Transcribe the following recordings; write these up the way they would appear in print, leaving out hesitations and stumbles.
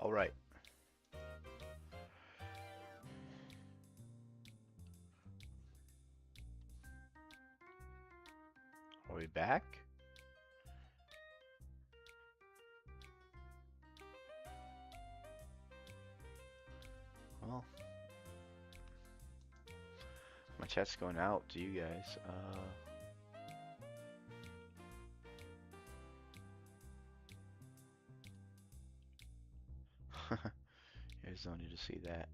All right. Are we back? Well, my chat's going out to you guys. You guys don't need to see that.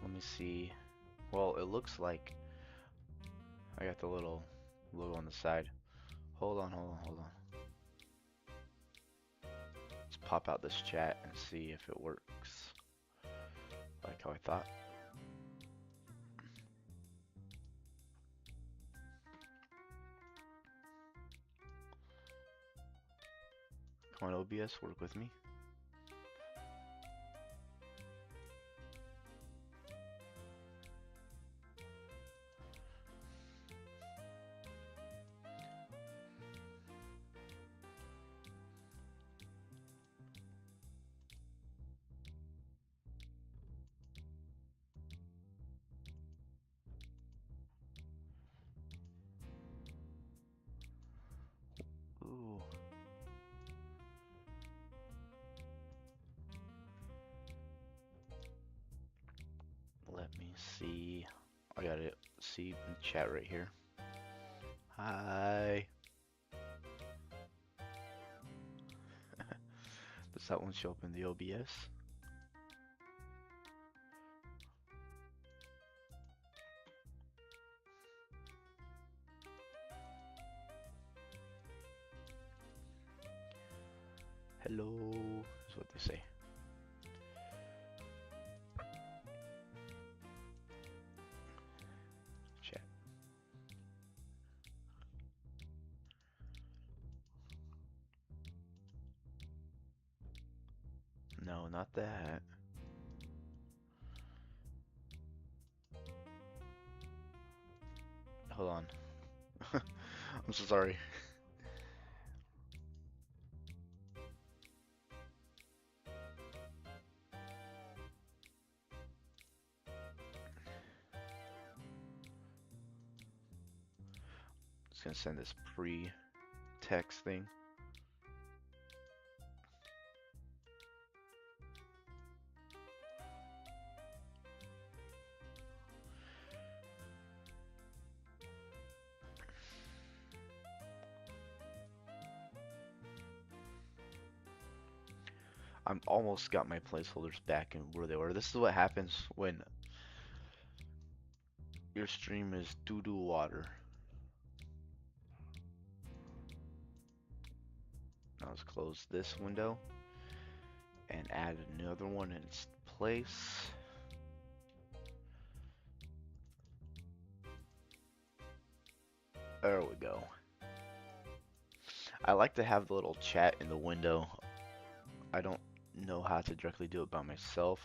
Let me see. Well, it looks like I got the little logo on the side. Hold on, hold on, hold on. Let's pop out this chat and see if it works like how I thought. Come on, OBS, work with me. Ooh. Let me see. I got it. See in the chat right here. Hi. Does that one show up in the OBS? Hello is what they say. Chat. No, not that. Hold on. I'm so sorry. Just gonna send this pre-text thing. I'm almost got my placeholders back in where they were. This is what happens when your stream is doo-doo water. Now let's close this window and add another one in its place. There we go. I like to have the little chat in the window. I don't know how to directly do it by myself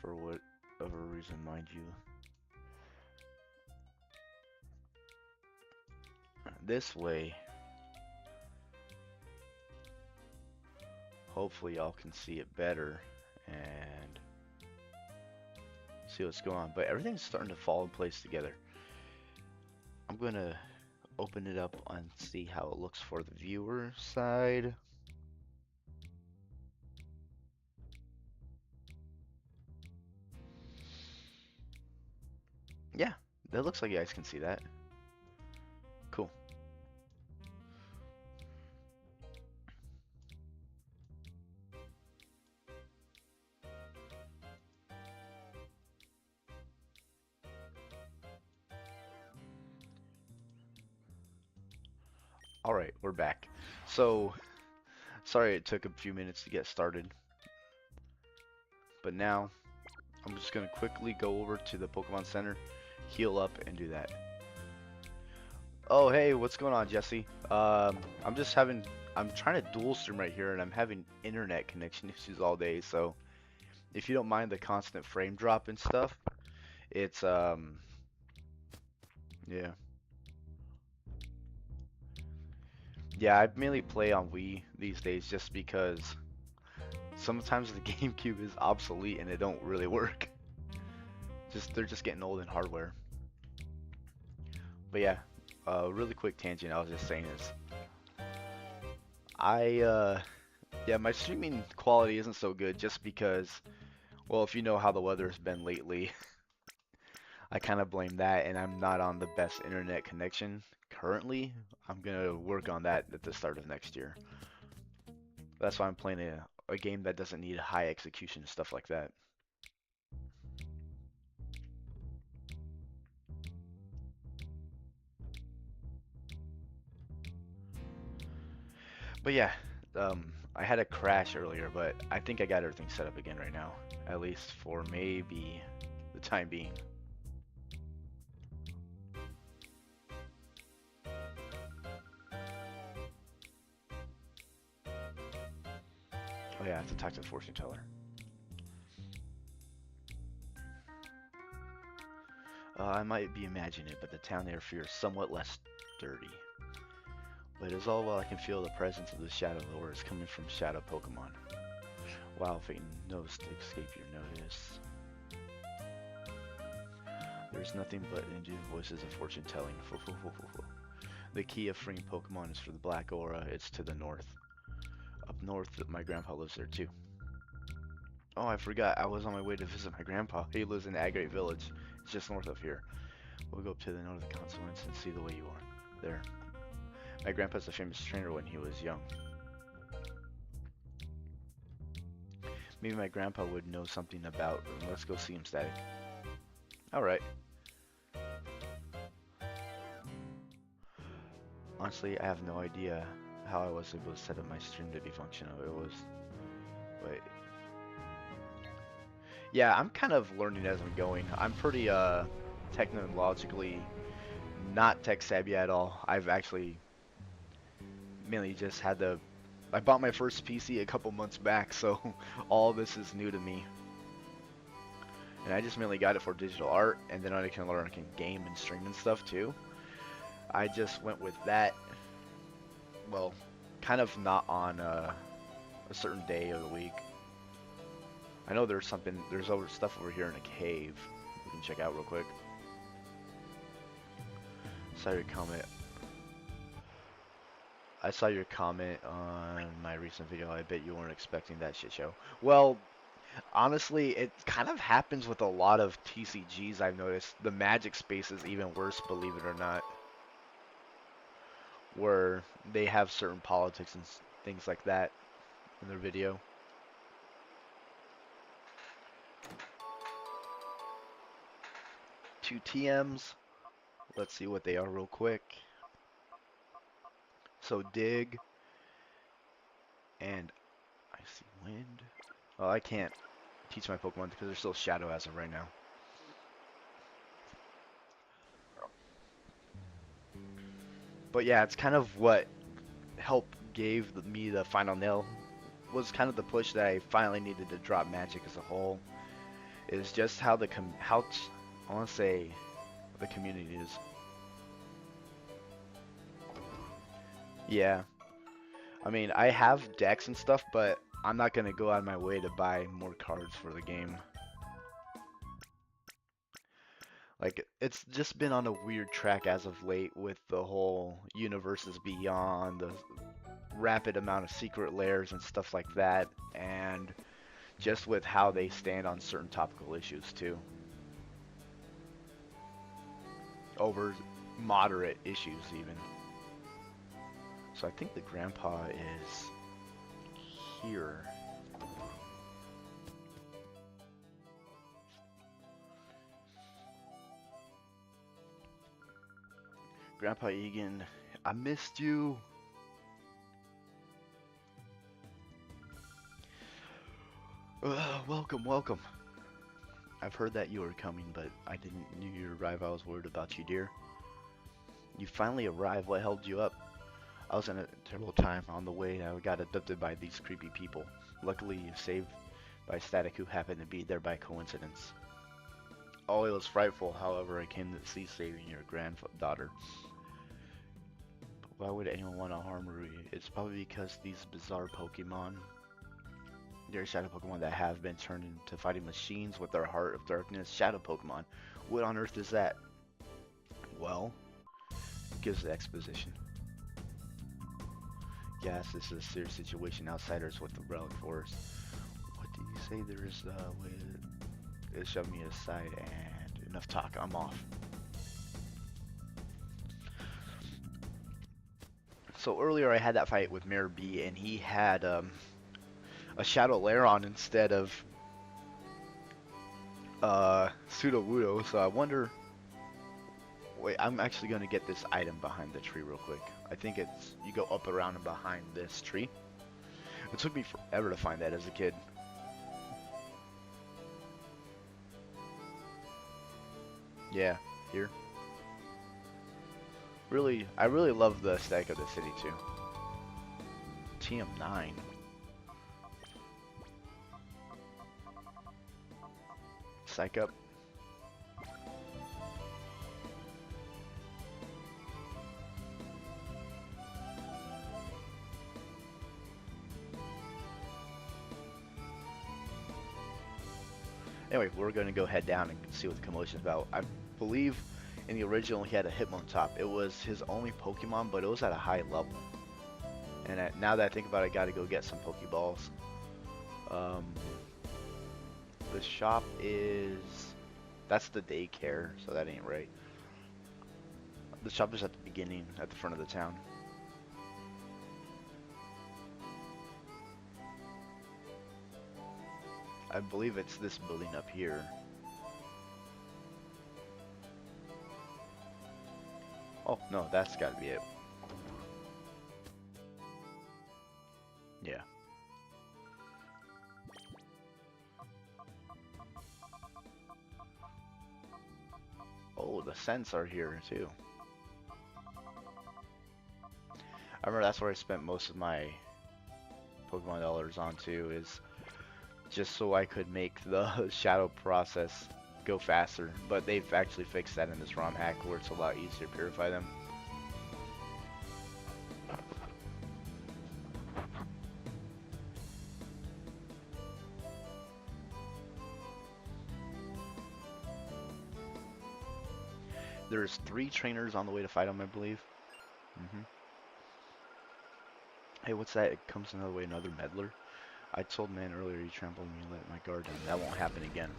for whatever reason, mind you. This way, hopefully y'all can see it better and see what's going on. But everything's starting to fall in place together. I'm gonna open it up and see how it looks for the viewer side. Yeah, that looks like you guys can see that. Cool. Alright, we're back. So, sorry it took a few minutes to get started. But now, I'm just going to quickly go over to the Pokemon Center, heal up, and do that. Oh, hey, what's going on, Jesse? I'm trying to dual stream right here, and I'm having internet connection issues all day, so if you don't mind the constant frame drop and stuff, it's, Yeah. Yeah, I mainly play on Wii these days just because sometimes the GameCube is obsolete and it don't really work. Just they're just getting old in hardware. But yeah, really quick tangent I was just saying is I yeah, my streaming quality isn't so good just because, well, if you know how the weather's been lately, I kind of blame that, and I'm not on the best internet connection currently. I'm gonna work on that at the start of next year. That's why I'm playing a game that doesn't need high execution and stuff like that. But yeah, I had a crash earlier, but I think I got everything set up again right now, at least for maybe the time being. Oh yeah, I have to talk to the fortune teller. I might be imagining it, but the town air feels somewhat less dirty. But it is all while I can feel the presence of the Shadow Lord is coming from Shadow Pokemon. Wow, Phaeton knows to escape your notice. There's nothing but Indian voices of fortune telling. The key of freeing Pokemon is for the Black Aura. It's to the north. Up north, my grandpa lives there too. Oh, I forgot. I was on my way to visit my grandpa. He lives in Agrate Village. It's just north of here. We'll go up to the north of the confluence and see the way you are. There. My grandpa's a famous trainer when he was young. Maybe my grandpa would know something about. Let's go see him, Static. Alright. Honestly, I have no idea how I was able to set up my stream to be functional. It was. Wait. Yeah, I'm kind of learning as I'm going. I'm pretty technologically not tech savvy at all. I've actually mainly just had the I bought my first PC a couple months back, so all this is new to me. And I just mainly got it for digital art, and then I can learn I can game and stream and stuff too. I just went with that. Well, kind of not on a certain day of the week. I know there's other stuff over here in a cave we can check out real quick. Saw your comment. I saw your comment on my recent video. I bet you weren't expecting that shit show. Well, honestly, it kind of happens with a lot of TCGs I've noticed. The Magic space is even worse, believe it or not, where they have certain politics and things like that in their video. Two TMs. Let's see what they are real quick. So dig and I see wind. Well, I can't teach my Pokemon because they're still shadow as of right now. But yeah, it's kind of what helped gave me the final nail. Was kind of the push that I finally needed to drop Magic as a whole. Is just how I want to say the community is. Yeah, I mean I have decks and stuff, but I'm not gonna go out of my way to buy more cards for the game. Like, it's just been on a weird track as of late with the whole universes beyond, the rapid amount of secret layers and stuff like that, and just with how they stand on certain topical issues too. Over moderate issues even. So I think the grandpa is here. Grandpa Egan, I missed you. Welcome, welcome. I've heard that you were coming, but I didn't knew you'd arrive. I was worried about you, dear. You finally arrived. What held you up? I was in a terrible time on the way. I got abducted by these creepy people. Luckily, you saved by Static, who happened to be there by coincidence. Oh, it was frightful. However, I came to see saving your granddaughter. But why would anyone want to harm Rui? It's probably because these bizarre Pokemon, they're shadow Pokemon that have been turned into fighting machines with their heart of darkness. Shadow Pokemon. What on earth is that? Well, gives the exposition. Yes, this is a serious situation. Outsiders with the Relic Forest. What did you say? There is it shoved me aside and enough talk. I'm off. So earlier I had that fight with Mayor B, and he had a Shadow Laron instead of Sudowoodo. So I wonder. Wait, I'm actually gonna get this item behind the tree real quick. I think it's you go up around and behind this tree. It took me forever to find that as a kid. Yeah, here. Really, I really love the aesthetic of the city too. TM9. Psych up. Anyway, we're going to go head down and see what the commotion's about. I believe in the original he had a Hitmontop. It was his only Pokemon, but it was at a high level. And now that I think about it, I got to go get some Pokeballs. The shop is... That's the daycare, so that ain't right. The shop is at the beginning, at the front of the town. I believe it's this building up here. Oh, no, that's gotta be it. Yeah. Oh, the scents are here too. I remember that's where I spent most of my Pokemon dollars on too, is just so I could make the shadow process go faster. But they've actually fixed that in this ROM hack where it's a lot easier to purify them. There's 3 trainers on the way to fight him, I believe. Hey, what's that? It comes another way, another meddler. I told man earlier he trampled me and let my guard down. That won't happen again.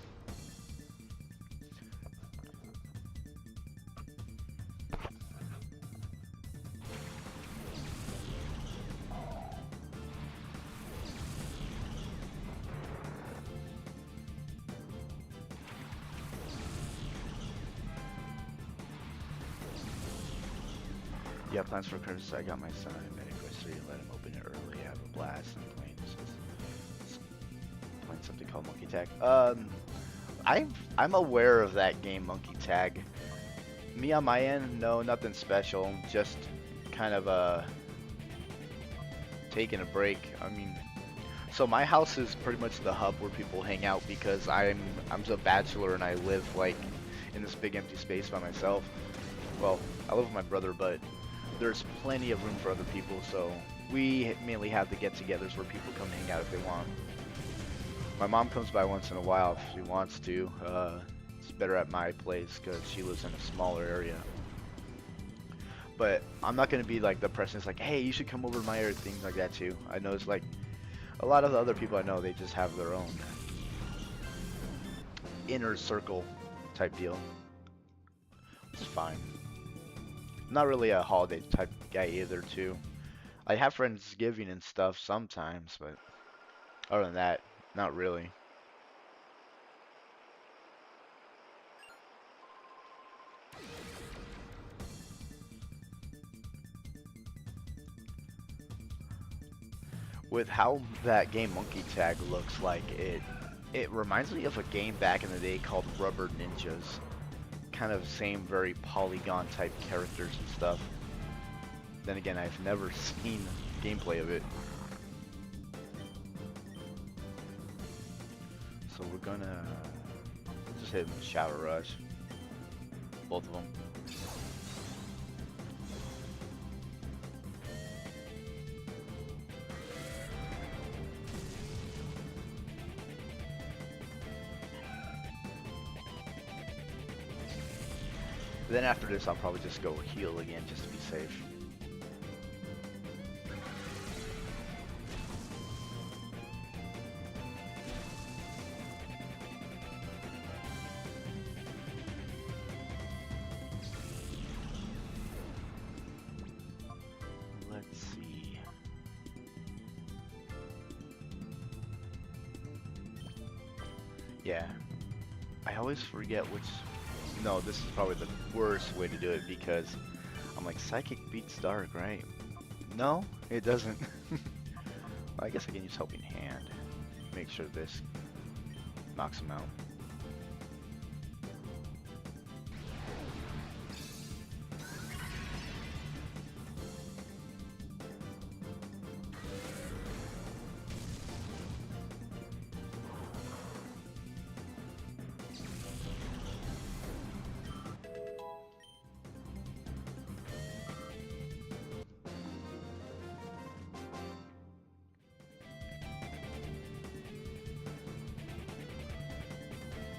Yeah, plans for Christmas. I got my son a anniversary. Let him open it early. Have a blast and playing something called Monkey Tag. I'm aware of that game, Monkey Tag. Me on my end, no, nothing special. Just kind of taking a break. I mean, so my house is pretty much the hub where people hang out because I'm a bachelor and I live like in this big empty space by myself. Well, I live with my brother, but there's plenty of room for other people, so we mainly have the get-togethers where people come hang out if they want. My mom comes by once in a while if she wants to. It's better at my place because she lives in a smaller area. But I'm not going to be like the person that's like, hey, you should come over to my area, things like that too. I know it's like a lot of the other people I know, they just have their own inner circle type deal. It's fine. Not really a holiday type guy either too. I have Friendsgiving and stuff sometimes, but other than that, not really. With how that game Monkey Tag looks like, it reminds me of a game back in the day called Rubber Ninjas. Kind of same very polygon type characters and stuff. Then again, I've never seen gameplay of it. So we're gonna just hit him with Shadow Rush. Both of them. Then after this, I'll probably just go heal again just to be safe. Let's see. Yeah, I always forget which. No, this is probably the worst way to do it because I'm like, Psychic beats Dark, right? No, it doesn't. Well, I guess I can use Helping Hand. Make sure this knocks him out.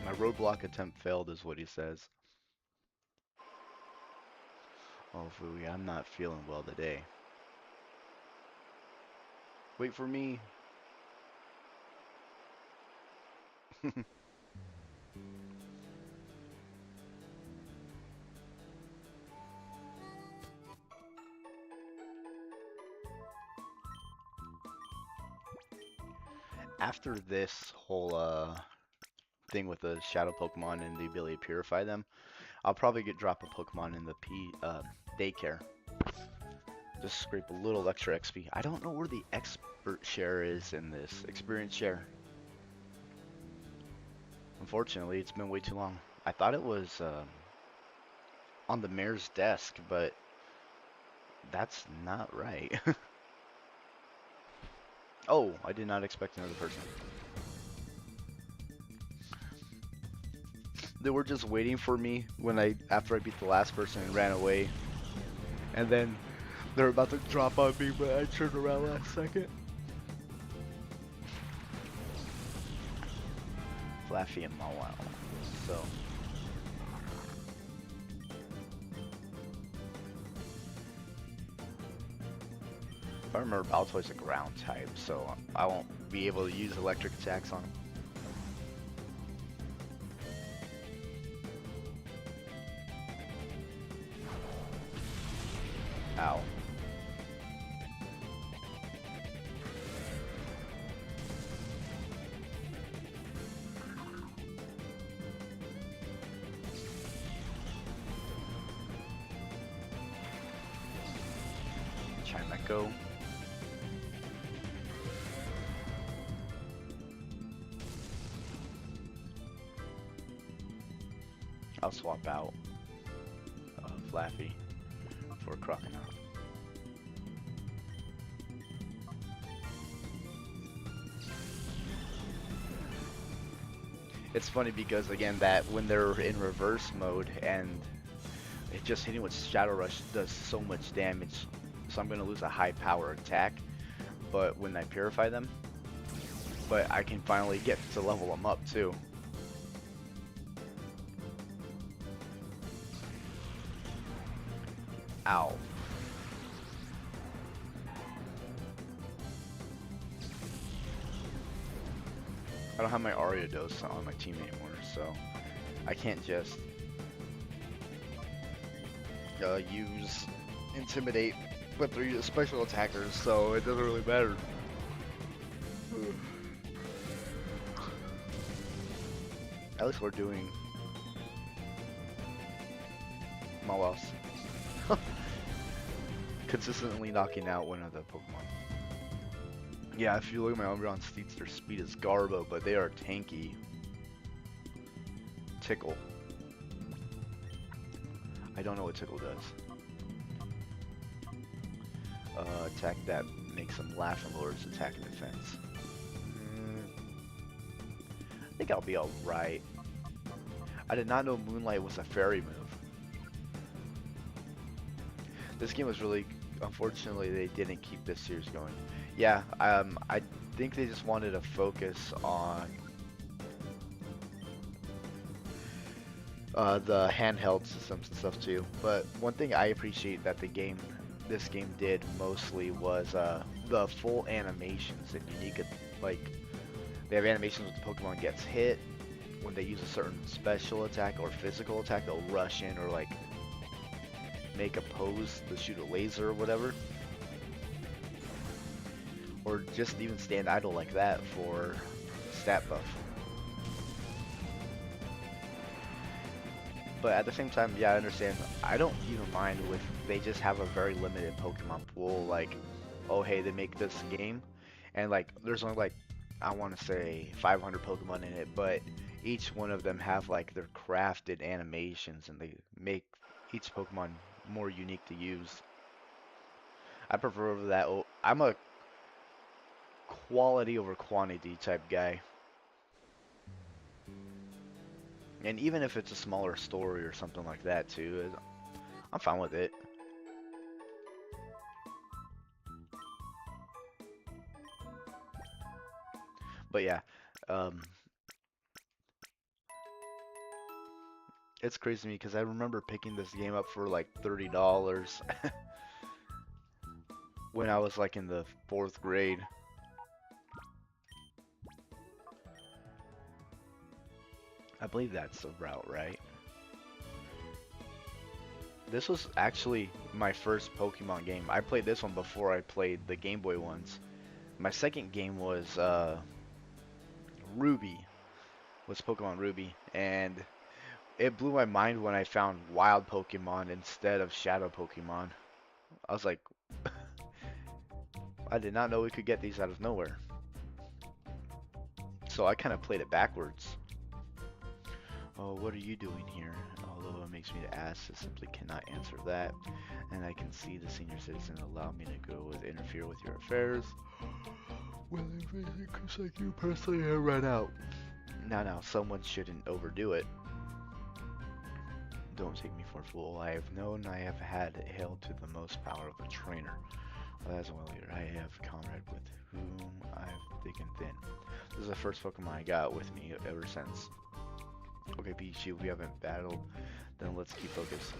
My roadblock attempt failed is what he says. Oh, Fooey, I'm not feeling well today. Wait for me. After this whole thing with the shadow Pokemon and the ability to purify them, I'll probably drop a Pokemon in the daycare. Just scrape a little extra XP. I don't know where the expert share is in this experience share. Unfortunately, it's been way too long. I thought it was on the mayor's desk, but that's not right. Oh, I did not expect another person. They were just waiting for me after I beat the last person and ran away. And then they're about to drop on me, but I turned around last second. Flaffy and Mawile. So. If I remember, Baltoy's a ground type, so I won't be able to use electric attacks on him. Ow. Chimeco. I'll swap out Flaffy for Crocodile. It's funny because again that when they're in reverse mode and it just hitting with Shadow Rush does so much damage, so I'm gonna lose a high power attack. But when I purify them, but I can finally get to level them up too. Ow. I don't have my Ariados on my team anymore, so I can't just use Intimidate with 3 special attackers, so it doesn't really matter. At least we're doing Malos. Consistently knocking out one of the Pokemon. Yeah, if you look at my Umbreon Steeds, their speed is Garbo, but they are tanky. Tickle. I don't know what Tickle does. Attack that makes them laugh and lowers attack and defense. I think I'll be alright. I did not know Moonlight was a fairy move. This game was really, unfortunately, they didn't keep this series going. Yeah, I think they just wanted to focus on the handheld systems and stuff too. But one thing I appreciate that this game did mostly was the full animations and unique, like they have animations when the Pokemon gets hit, when they use a certain special attack or physical attack, they'll rush in or like make a pose to shoot a laser or whatever. Or just even stand idle like that for stat buff. But at the same time, yeah, I understand. I don't even mind if they just have a very limited Pokemon pool. Like, oh hey, they make this game, and like there's only like I want to say 500 Pokemon in it, but each one of them have like their crafted animations, and they make each Pokemon more unique to use. I prefer that. I'm a quality over quantity type guy. And even if it's a smaller story or something like that too, I'm fine with it. But yeah, um, it's crazy to me because I remember picking this game up for like $30 when I was like in the 4th grade. I believe that's the route, right? This was actually my first Pokemon game. I played this one before I played the Game Boy ones. My second game was Ruby, was Pokemon Ruby, and it blew my mind when I found wild Pokemon instead of shadow Pokemon. I was like, I did not know we could get these out of nowhere. So I kind of played it backwards. Oh, what are you doing here? Although it makes me to ask, I simply cannot answer that. And I can see the senior citizen allow me to go and interfere with your affairs. Well, it looks like you personally have run out. Now, someone shouldn't overdo it. Don't take me for a fool. I have known I have had hailed to the most power of a trainer. Well, that's well later. I have comrade with whom I've thick and thin. This is the first Pokemon I got with me ever since. Okay, Pichu, we haven't battled. Then let's keep focused.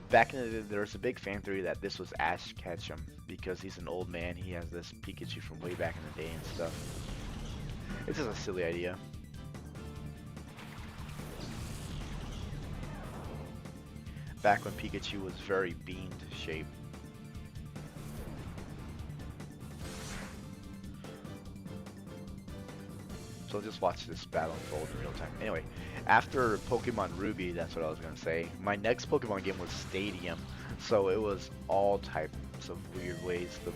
Back in the day, there was a big fan theory that this was Ash Ketchum because he's an old man. He has this Pikachu from way back in the day and stuff. It's just a silly idea. Back when Pikachu was very beamed shape. So just watch this battle unfold in real time. Anyway, after Pokemon Ruby, that's what I was going to say, my next Pokemon game was Stadium. So it was all types of weird ways, the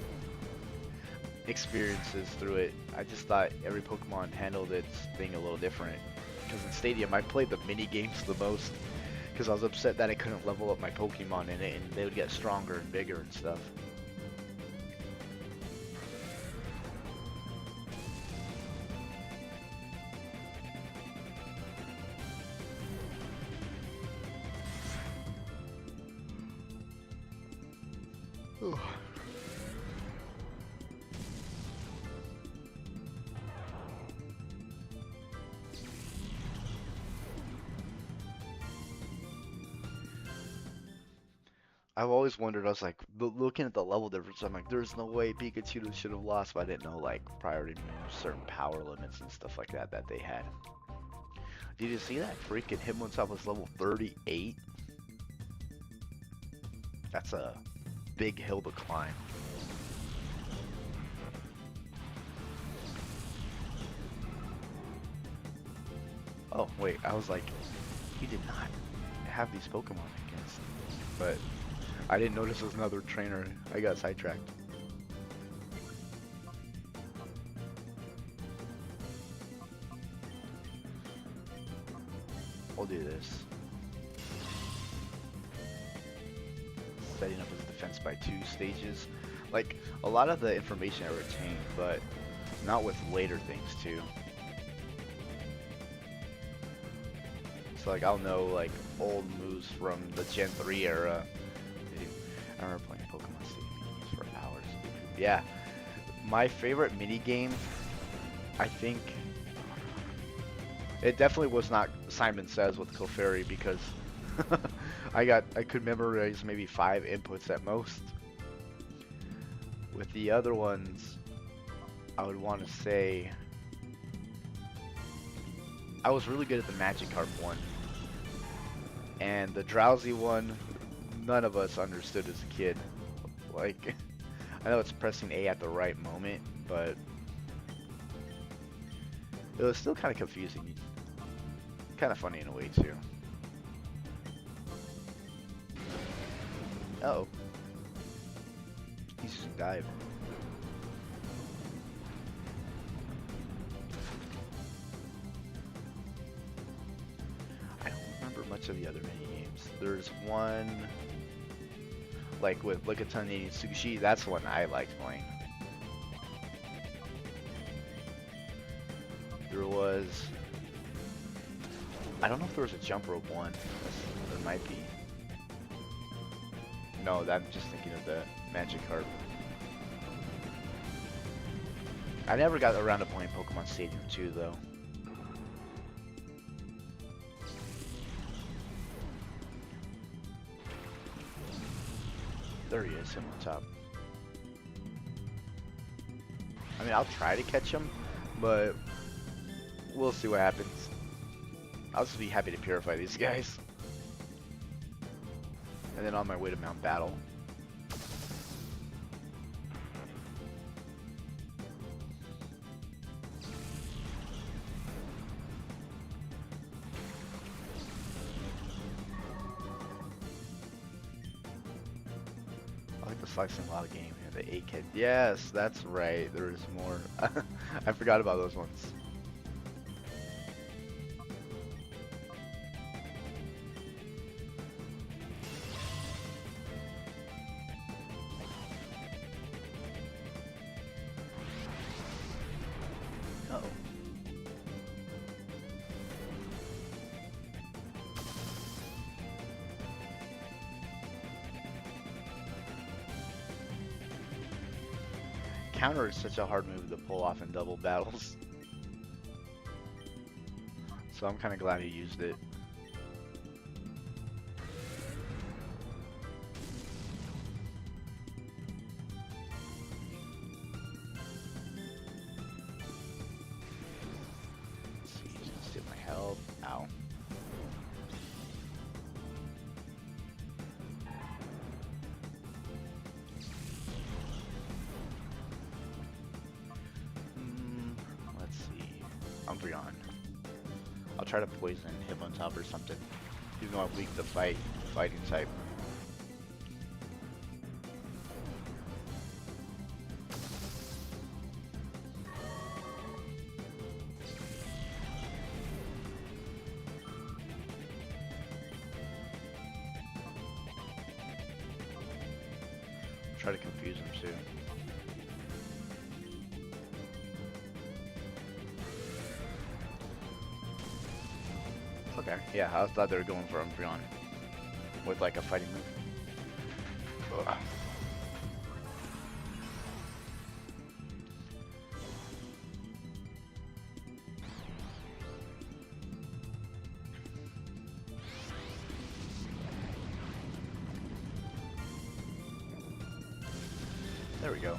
experiences through it. I just thought every Pokemon handled its thing a little different. Because in Stadium, I played the mini games the most. Because I was upset that I couldn't level up my Pokemon in it, and they would get stronger and bigger and stuff. I've always wondered, I was like, looking at the level difference, I'm like, there's no way Pikachu should have lost, but I didn't know, like, priority certain power limits and stuff like that that they had. Did you see that? Freaking Hitmontop was level 38? That's a big hill to climb. Oh, wait, I was like, he did not have these Pokemon against, but I didn't notice there was another trainer. I got sidetracked. We'll do this. Setting up his defense by 2 stages. Like, a lot of the information I retained, but not with later things too. So like I'll know like old moves from the Gen 3 era. I remember playing Pokemon Stadium games for hours. Yeah, my favorite mini game, I think it definitely was not Simon Says with Clefairy because I could memorize maybe 5 inputs at most. With the other ones, I would want to say I was really good at the Magikarp one. And the Drowsy one, none of us understood as a kid. Like, I know it's pressing A at the right moment, but it was still kind of confusing. Kind of funny in a way, too. Uh-oh. He's just dive. I don't remember much of the other mini games. There's one, like with Lickitung Sushi, that's the one I liked playing. There was, I don't know if there was a jump rope one. There might be. No, I'm just thinking of the Magikarp. I never got around to playing Pokemon Stadium 2 though. There he is, him on top. I mean, I'll try to catch him, but we'll see what happens. I'll just be happy to purify these guys. And then on my way to Mount Battle. I like the slicing lava game here, the 8K. Yes, that's right. There's more. I forgot about those ones. Uh-oh. Counter is such a hard move to pull off in double battles. So I'm kind of glad he used it. Let's see, he's gonna steal my health. Ow. Let's see. Umbreon. I'll try to poison him on top or something. Even though I'm weak to fighting type. Try to confuse him too. Okay, yeah, I thought they were going for Umbreon with like a fighting move. Ugh. There we go.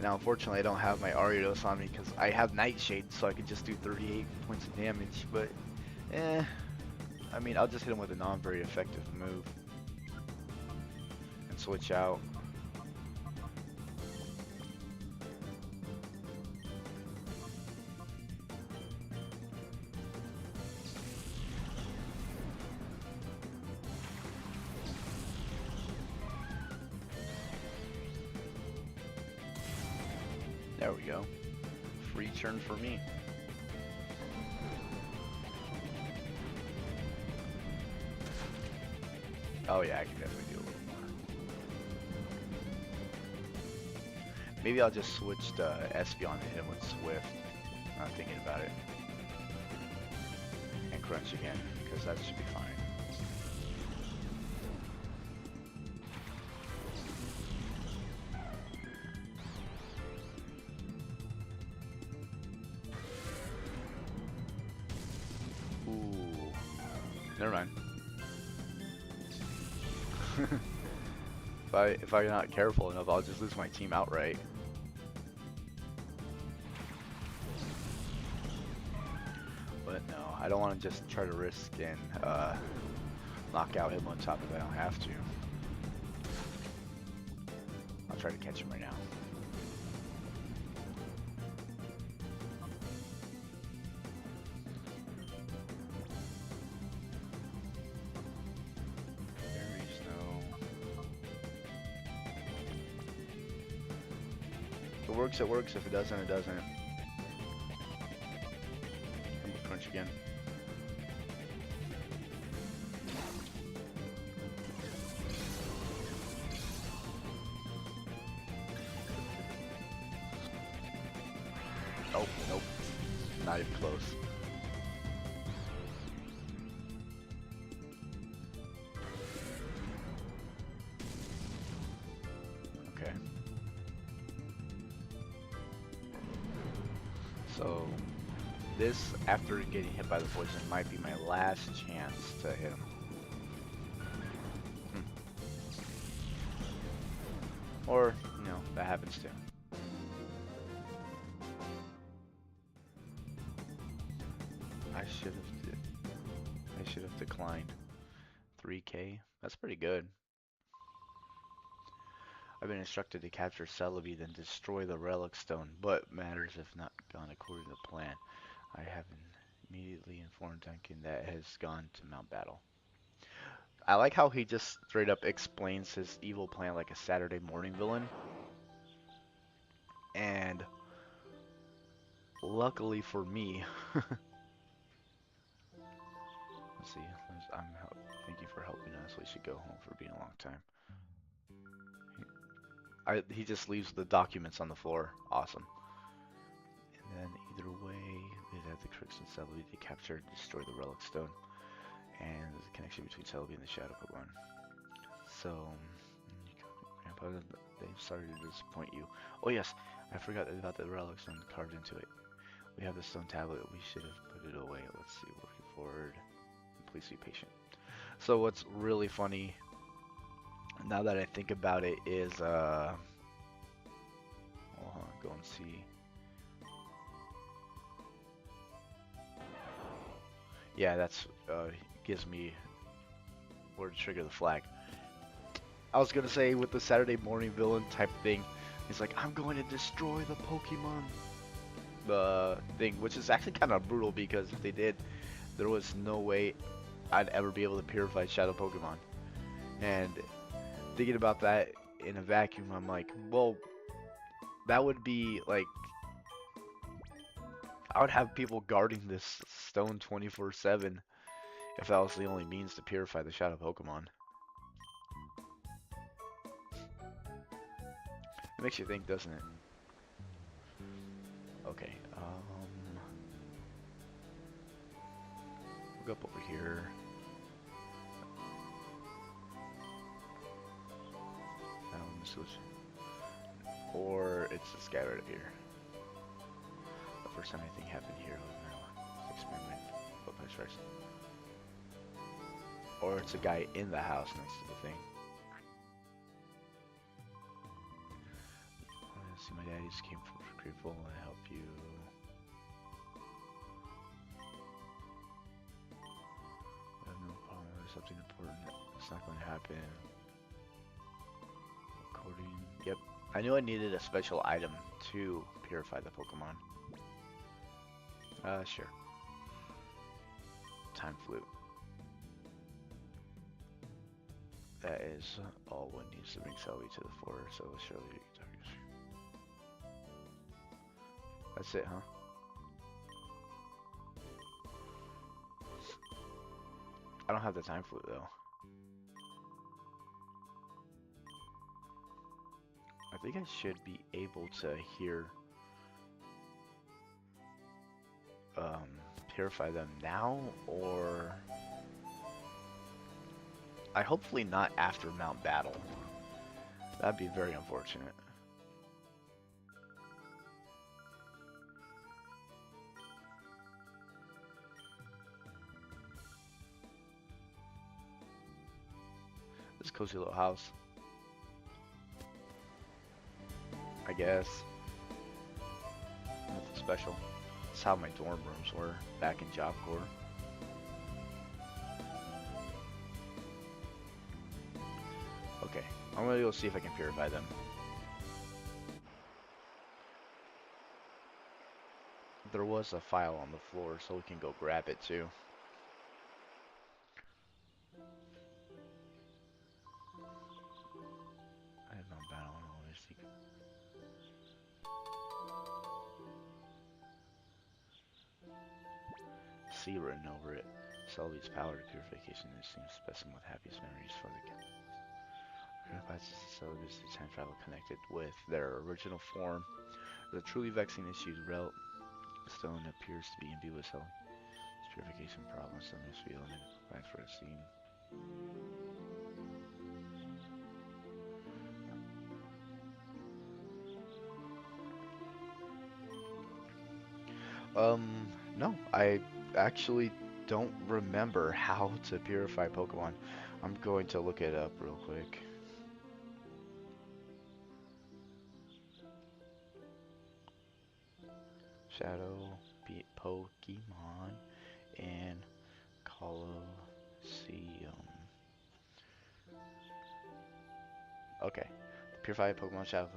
Now, unfortunately, I don't have my Ariados on me because I have Nightshade, so I can just do 38 points of damage, but, I mean, I'll just hit him with a non-very effective move and switch out. There we go. Free turn for me. Oh yeah, I can definitely do a little more. Maybe I'll just switch to Espeon and hit him with Swift. I'm thinking about it. crunch again, because that should be fine. Ooh. Never mind. If I'm not careful enough, I'll just lose my team outright. But no, I don't want to just try to risk and knock out him on top if I don't have to. I'll try to catch him right now. If it works, it works. If it doesn't, it doesn't. I'm gonna crunch again. Nope, nope. Not even close. Okay. So, this, after getting hit by the poison, might be my last chance to hit him. Or, you know, that happens too. I should have declined. 3K? That's pretty good. I've been instructed to capture Celebi, then destroy the relic stone, but matters have not gone according to plan. I have immediately informed Duncan that it has gone to Mount Battle. I like how he just straight up explains his evil plan like a Saturday morning villain. And luckily for me, let's see. Thank you for helping us. We should go home for being a long time. He just leaves the documents on the floor. Awesome. And then either way, we'd have the crooks and Celebi to capture and destroy the relic stone. And there's a connection between Celebi and the Shadow Pokemon. So, Grandpa, they've started to disappoint you. Oh yes, I forgot about the relic stone carved into it. We have the stone tablet. We should have put it away. Let's see. Working forward. Please be patient. So what's really funny, now that I think about it, is go and see. Yeah, that's gives me where to trigger the flag. I was gonna say with the Saturday morning villain type thing, he's like, I'm going to destroy the Pokemon thing, which is actually kind of brutal because if they did, there was no way I'd ever be able to purify Shadow Pokemon. And thinking about that in a vacuum, I'm like, well, that would be like, I would have people guarding this stone 24/7 if that was the only means to purify the Shadow Pokemon. It makes you think, doesn't it? Okay, we'll go up over here. Or it's this guy right up here. The first time anything happened here was marijuana experiment. First. Or it's a guy in the house next to the thing. See, my daddy just came from grateful and help you. I have no problem. There's something important. It's not going to happen. According. Yep. I knew I needed a special item to purify the Pokemon. Sure. Time flute. That is all one needs to bring Celebi to the fore, so surely you can target. That's it, huh? I don't have the time flute though. I think I should be able to hear purify them now, or I hopefully not after Mount Battle. That'd be very unfortunate. This cozy little house, I guess. Nothing special. That's how my dorm rooms were back in Job Corps. Okay, I'm gonna go see if I can purify them. There was a file on the floor, so we can go grab it too. I have no battle on all this. C written over it. Selby's power to purification is seems specimen with happiest memories for the purifies Selby's time travel connected with their original form. The truly vexing issue rel stone appears to be imbued with Selby's purification problems that must be eliminated for a scene. No, I actually don't remember how to purify Pokemon. I'm going to look it up real quick. Shadow Pokemon and Colosseum. Okay. Purify Pokemon Shadow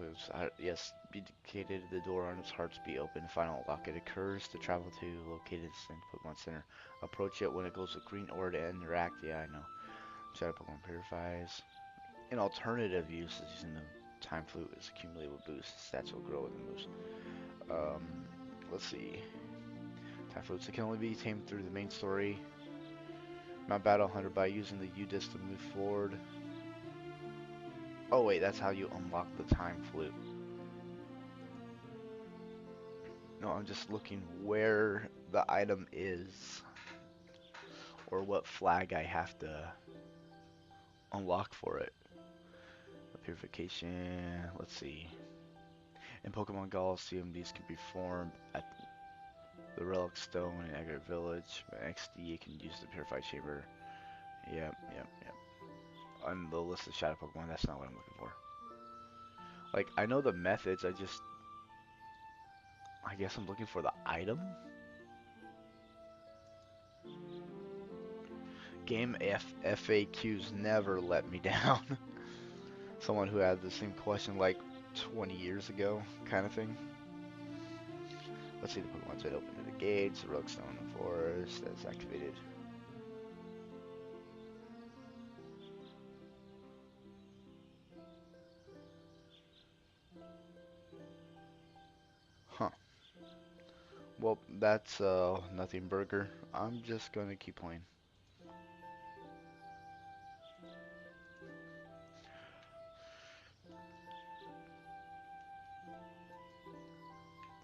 yes, be indicated the door on its heart to be open. Final lock. It occurs to travel to located Pokemon Center. Approach it when it goes to green or to interact. Yeah, I know. Shadow Pokemon purifies. An alternative use is using the Time Flute is accumulated with boosts. Stats will grow with the moves. Let's see. Time Flutes can only be tamed through the main story. Mount Battle Hunter by using the U-Disc to move forward. Oh wait, that's how you unlock the Time Flute. No, I'm just looking where the item is, or what flag I have to unlock for it. The purification, let's see. In Pokemon Colosseum, these can be formed at the Relic Stone in Egret Village. But XD, you can use the Purified Chamber. Yep. On the list of Shadow Pokemon, that's not what I'm looking for. Like, I know the methods, I guess I'm looking for the item? Game FAQs never let me down. Someone who had the same question like 20 years ago, kind of thing. Let's see the Pokemon said open to the gates, the Relic Stone in the forest, that's activated. Huh. Well, that's nothing burger. I'm just gonna keep playing.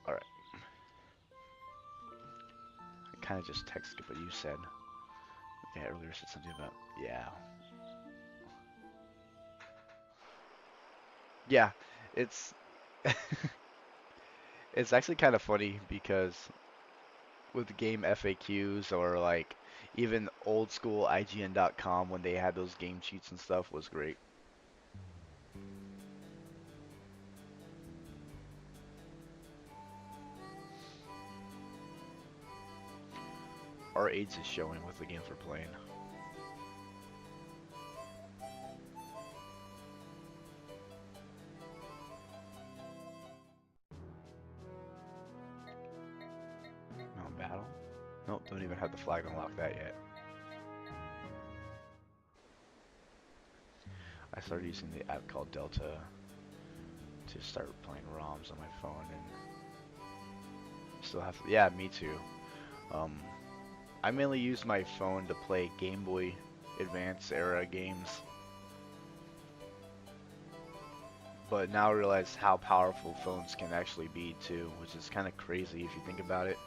Alright. I kinda just texted what you said. Okay, earlier said something about yeah. Yeah, it's it's actually kind of funny because with the game FAQs or like even old school IGN.com when they had those game cheats and stuff was great. Our age is showing with the games we're playing. Mount Battle? Nope, don't even have the flag unlocked that yet. I started using the app called Delta to start playing ROMs on my phone and still have to, yeah, me too. I mainly use my phone to play Game Boy Advance era games. But now I realize how powerful phones can actually be too, which is kind of crazy if you think about it.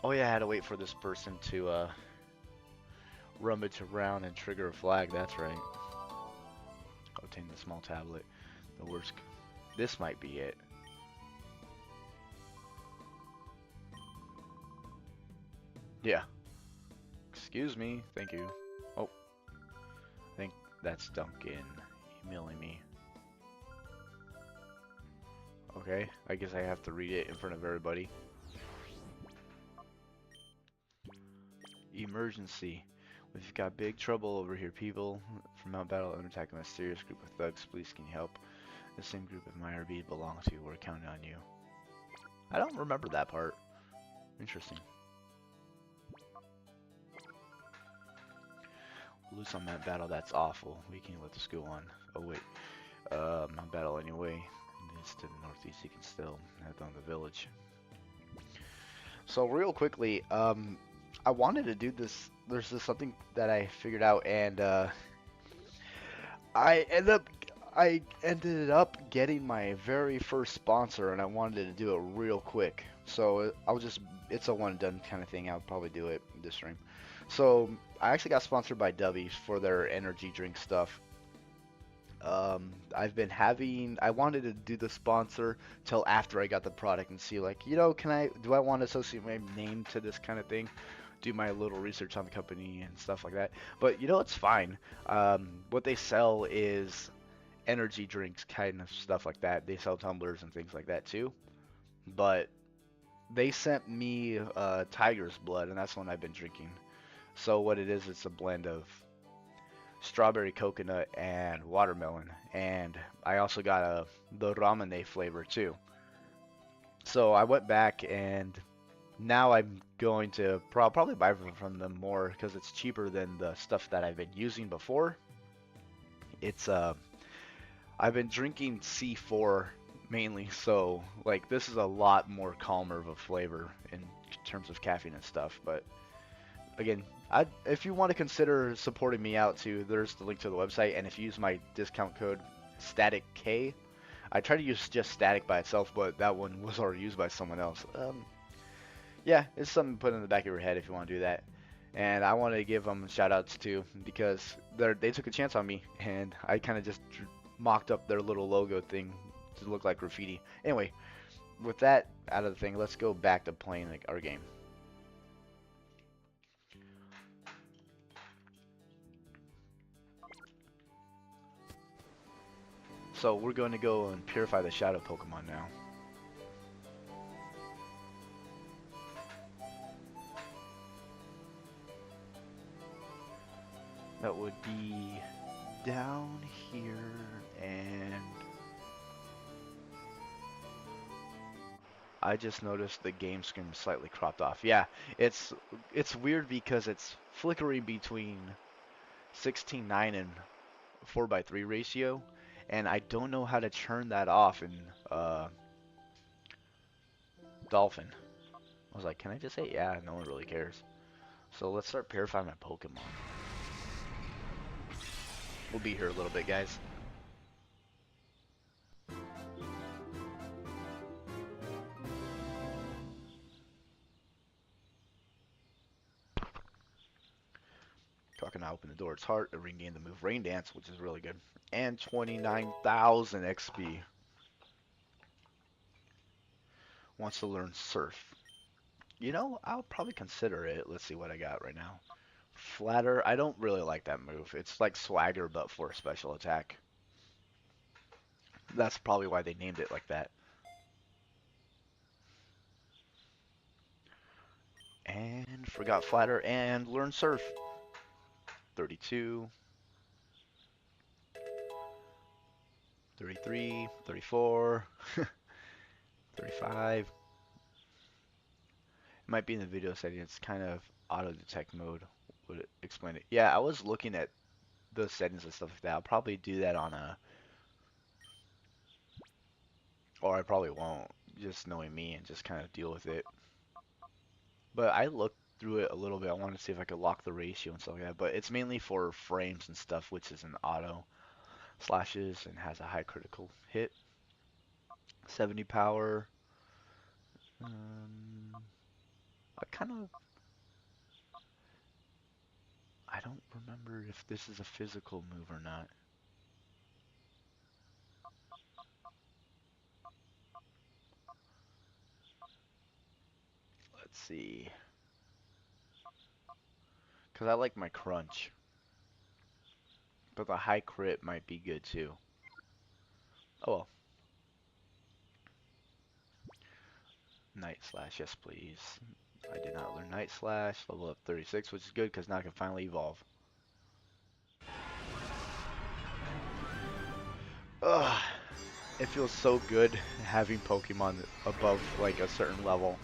Oh yeah, I had to wait for this person to rummage around and trigger a flag. That's right. Obtain the small tablet. The worst. This might be it. Yeah. Excuse me. Thank you. Oh, I think that's Duncan emailing me. Okay, I guess I have to read it in front of everybody. Emergency. We've got big trouble over here. People from Mount Battle are attacking a mysterious group of thugs. Please, can you help? The same group of my RB belong to. We're counting on you. I don't remember that part. Interesting. Loose on Mount Battle. That's awful. We can't let this go on. Oh wait. Mount Battle anyway. It's to the northeast. You can still head on the village. So real quickly, I wanted to do this. There's just something that I figured out, and I ended up I ended up getting my very first sponsor, and I wanted to do it real quick. So I'll just it's a one and done kind of thing. I'll probably do it this stream. So I actually got sponsored by Dubbies for their energy drink stuff. I've been having I wanted to do the sponsor till after I got the product and see like, do I want to associate my name to this kind of thing? Do my little research on the company and stuff like that. But it's fine. What they sell is energy drinks, kind of stuff like that. They sell tumblers and things like that too. But they sent me Tiger's Blood, and that's one I've been drinking. So what it is, it's a blend of strawberry, coconut, and watermelon. And I also got the ramune flavor too. So I went back and now I'm going to probably buy from them more because it's cheaper than the stuff that I've been using before. It's I've been drinking C4 mainly, so like this is a lot more calmer of a flavor in terms of caffeine and stuff. But again, if you want to consider supporting me out too, there's the link to the website, and if you use my discount code Static K, I tried to use just Static by itself, but that one was already used by someone else. Yeah, it's something to put in the back of your head if you want to do that. And I want to give them shout outs too because they took a chance on me, and I kind of just mocked up their little logo thing to look like graffiti. Anyway, with that out of the thing, let's go back to playing like our game. So we're going to go and purify the shadow Pokemon now. That would be down here, and I just noticed the game screen slightly cropped off. Yeah, it's weird because it's flickering between 16:9 and 4:3 ratio, and I don't know how to turn that off in Dolphin. I was like, can I just say yeah? No one really cares. So let's start purifying my Pokemon. We'll be here a little bit, guys. Talking to open the door. It's hard to regain the move Rain Dance, which is really good. And 29,000 XP. Wants to learn Surf. I'll probably consider it. Let's see what I got right now. Flatter. I don't really like that move. It's like Swagger, but for a special attack. That's probably why they named it like that. And forgot Flatter and learn Surf. 32. 33. 34. 35. It might be in the video setting. It's kind of auto detect mode. Would it explain it? Yeah, I was looking at the settings and stuff like that. I'll probably do that on or I probably won't. Just knowing me and just kind of deal with it. But I looked through it a little bit. I wanted to see if I could lock the ratio and stuff like that. But it's mainly for frames and stuff, which is an auto slashes and has a high critical hit. 70 power. Um, I kind of, I don't remember if this is a physical move or not. Let's see. Because I like my crunch. But the high crit might be good too. Oh well. Night Slash, yes please. I did not learn Night Slash. Level up 36, which is good because now I can finally evolve. Ugh. It feels so good having Pokemon above like a certain level.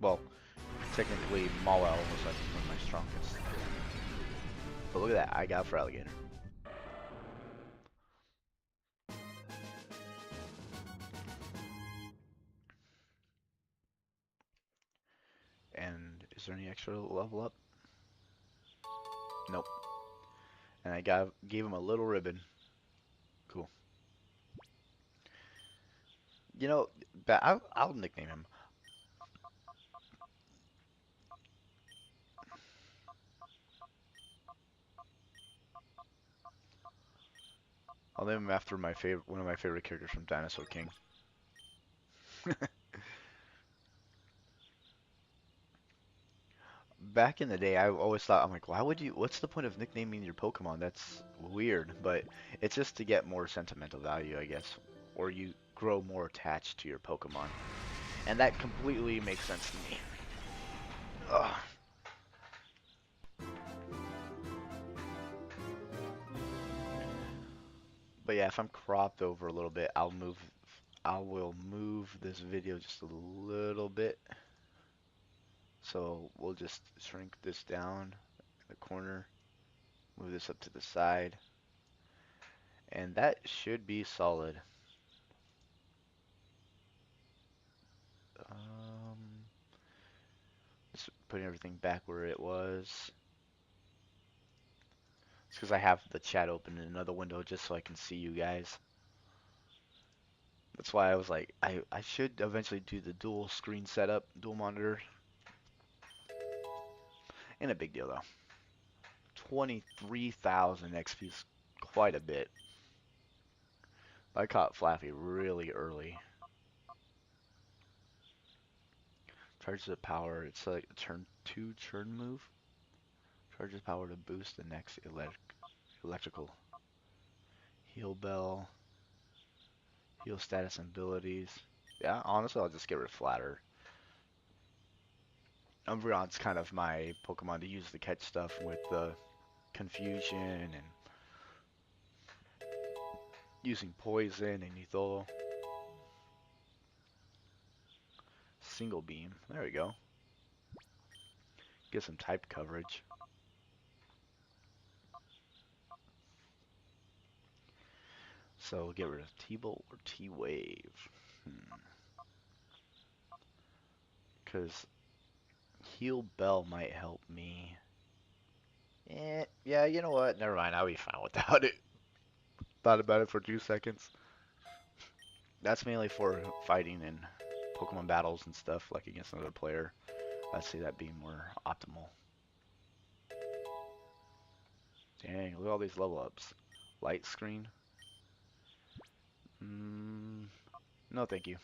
Well, technically Mawile was like one of my strongest. But look at that, I got for Alligator. And is there any extra level up? Nope. And I gave him a little ribbon. Cool. You know, I'll nickname him. I'll name him after one of my favorite characters from Dinosaur King. Back in the day, I always thought, I'm like, what's the point of nicknaming your Pokemon? That's weird, but it's just to get more sentimental value, I guess, or you grow more attached to your Pokemon. And that completely makes sense to me. Ugh. But yeah, if I'm cropped over a little bit, I will move this video just a little bit. So we'll just shrink this down in the corner, move this up to the side, and that should be solid. Um, just putting everything back where it was. It's because I have the chat open in another window just so I can see you guys. That's why I was like, I should eventually do the dual screen setup, dual monitor. Ain't a big deal though. 23,000 XP is quite a bit. I caught Flaffy really early. Charges the power. It's like a turn 2 churn move. Charges power to boost the next electrical. Heal Bell. Heal status and abilities. Yeah, honestly, I'll just get rid of Flatter. Umbreon's kind of my Pokemon to use to catch stuff with the confusion and using poison and lethal. Single beam. There we go. Get some type coverage. So get rid of T-Bolt or T-Wave. Because Heal Bell might help me. Yeah, you know what? Never mind. I'll be fine without it. Thought about it for 2 seconds. That's mainly for fighting in Pokemon battles and stuff, like against another player. I see that being more optimal. Dang, look at all these level ups. Light screen. No, thank you.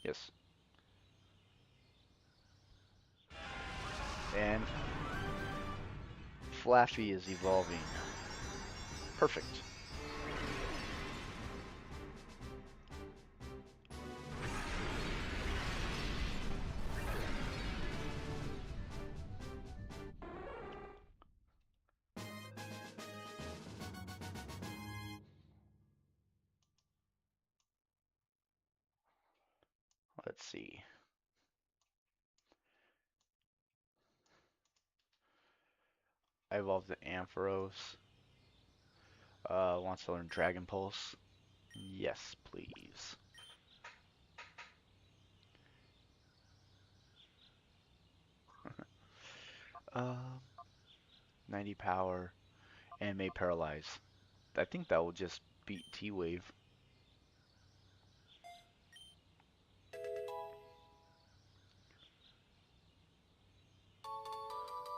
Yes. And Flaffy is evolving. Perfect. Let's see. I evolved the Ampharos. Wants to learn Dragon Pulse. Yes, please. Um, 90 power and may paralyze. I think that will just beat T-Wave.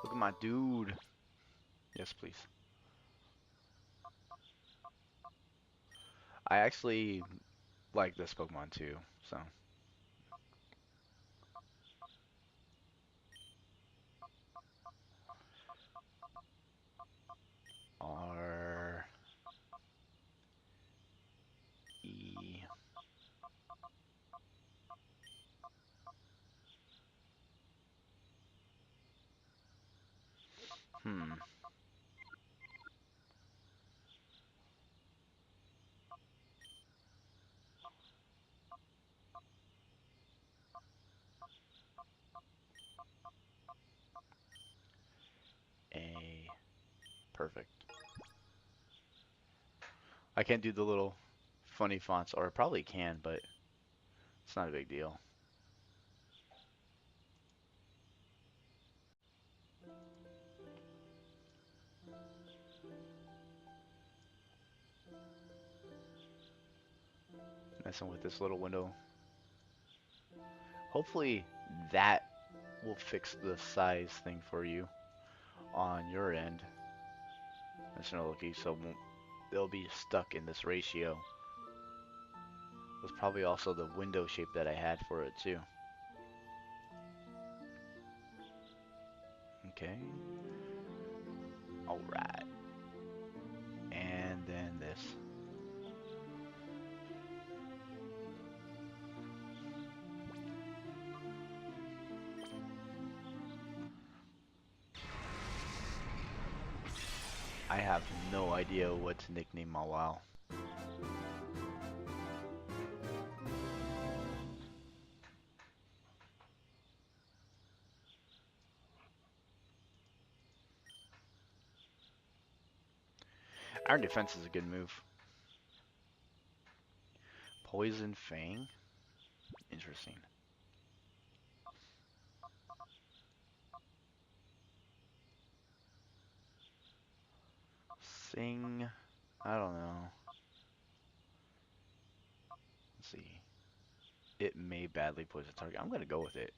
Look at my dude. Yes, please. I actually like this Pokemon too, so. R E. Hmm. A. Perfect. I can't do the little funny fonts, or I probably can, but it's not a big deal. Messing with this little window. Hopefully that will fix the size thing for you on your end. That's no looky, so they'll be stuck in this ratio. It was probably also the window shape that I had for it too. Okay. Alright. And then this. I have no idea what to nickname my WoW. Iron Defense is a good move. Poison Fang? Interesting. Sing? I don't know. Let's see. It may badly poison target. I'm gonna go with it.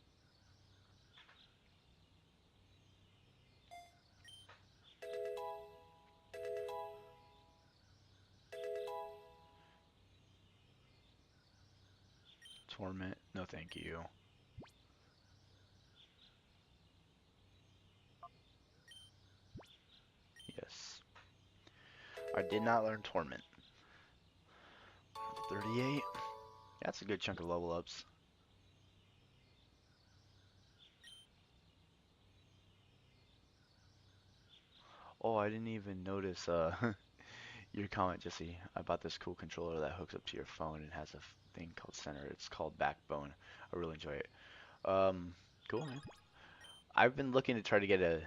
Torment? No thank you. Yes. I did not learn Torment. 38? That's a good chunk of level ups. Oh, I didn't even notice your comment, Jesse, about this cool controller that hooks up to your phone and has a thing called Center. It's called Backbone. I really enjoy it. Cool, man. I've been looking to try to get a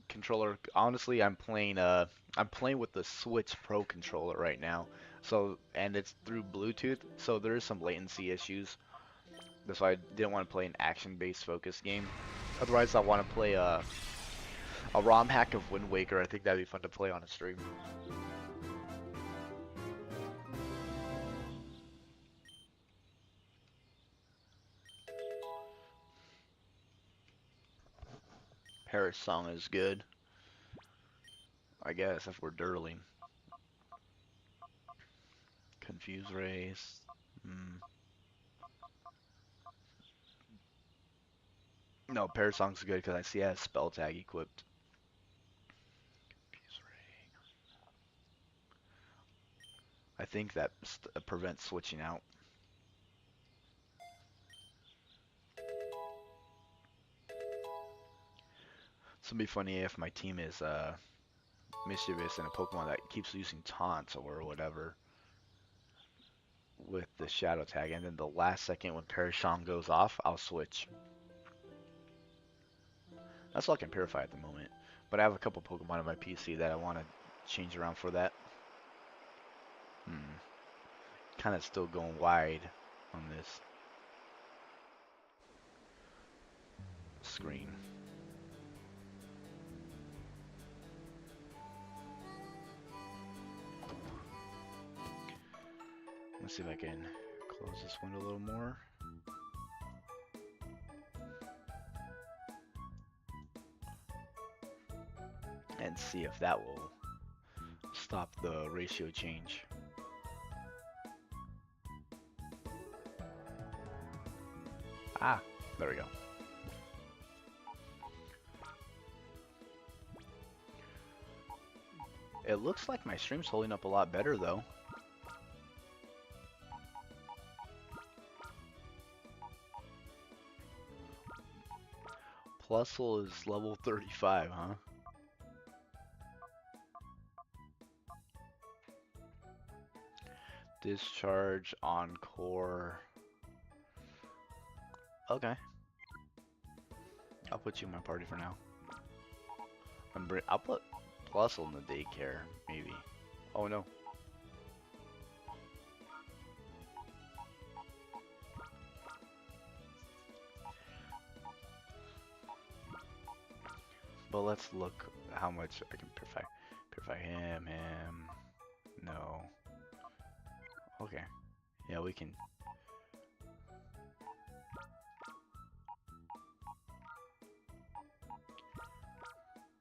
controller. Honestly, I'm playing with the Switch Pro controller right now. So, and it's through Bluetooth, so there is some latency issues. That's why I didn't want to play an action-based focus game. Otherwise, I want to play a ROM hack of Wind Waker. I think that'd be fun to play on a stream. Paris song is good, I guess, if we're dirtling. Confuse race. Hmm. No, Paris song's good because I see it has spell tag equipped. Confuse ray. I think that prevents switching out. It's gonna be funny if my team is mischievous and a Pokemon that keeps using taunts or whatever with the shadow tag, and then the last second when Parashon goes off, I'll switch. That's all I can purify at the moment, but I have a couple Pokemon on my PC that I want to change around for that. Hmm. Kind of still going wide on this screen. Let's see if I can close this window a little more. and see if that will stop the ratio change. Ah, there we go. It looks like my stream's holding up a lot better though. Plusle is level 35, huh? Discharge, Encore. Okay. I'll put you in my party for now. I'll put Plusle in the daycare, maybe. Oh no. But let's look how much I can purify. Purify him. No. Okay. Yeah, we can.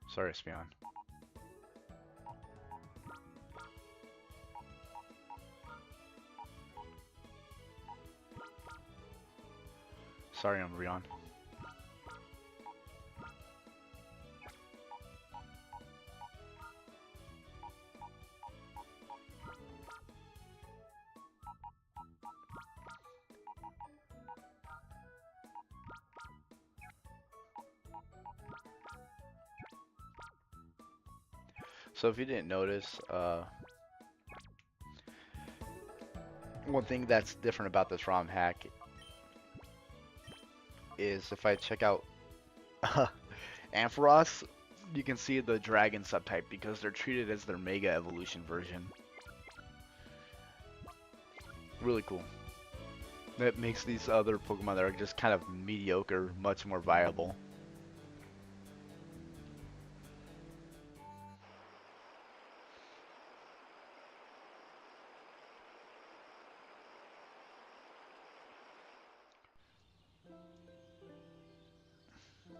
Sorry, Espion. Sorry, Umbreon. So if you didn't notice, one thing that's different about this ROM hack is if I check out Ampharos, you can see the dragon subtype because they're treated as their Mega Evolution version. Really cool. That makes these other Pokemon that are just kind of mediocre much more viable.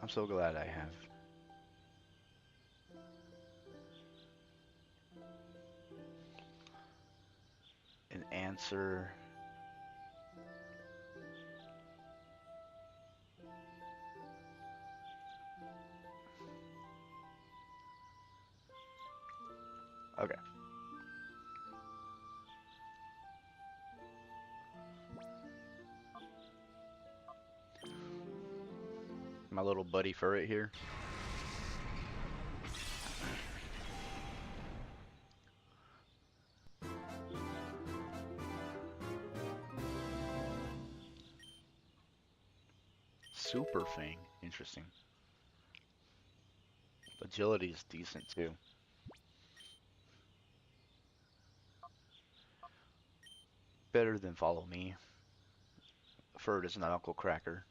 I'm so glad I have. An answer. Okay. My little buddy Furret here. Super Fang. Interesting. Agility is decent too. Better than Follow Me. Furret is not Uncle Cracker.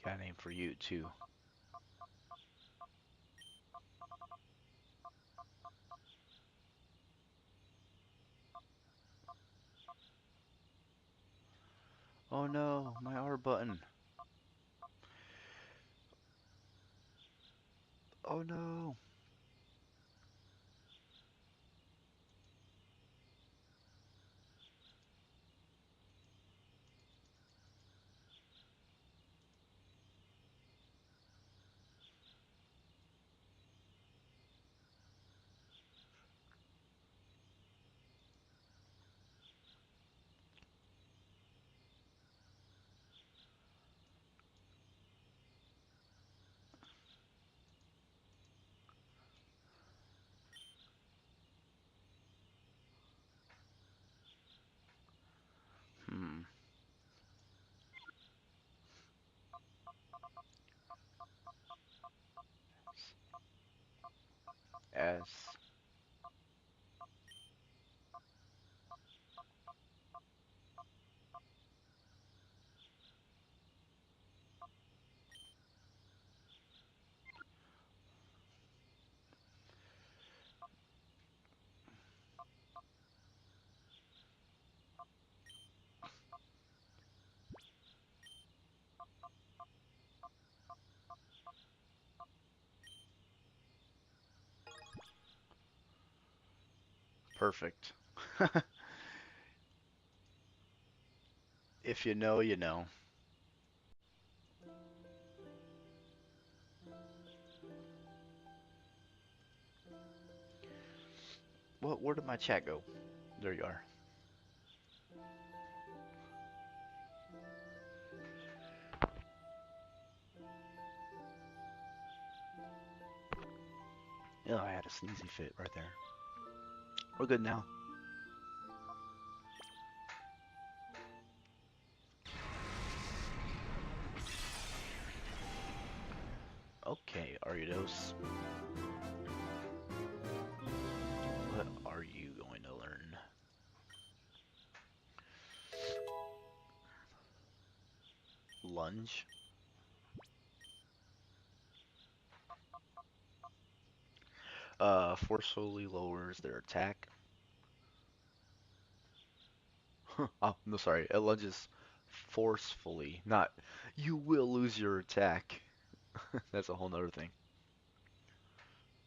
I got a name for you too. Oh no, my R button. Oh no. Hmm. S. Perfect. If you know, you know. What? Where did my chat go? There you are. Oh, I had a sneezy fit right there. We're good now. Okay, Aridos. What are you going to learn? Lunge. Forcefully lowers their attack. Oh, no, sorry. It lunges forcefully, not you will lose your attack. That's a whole nother thing.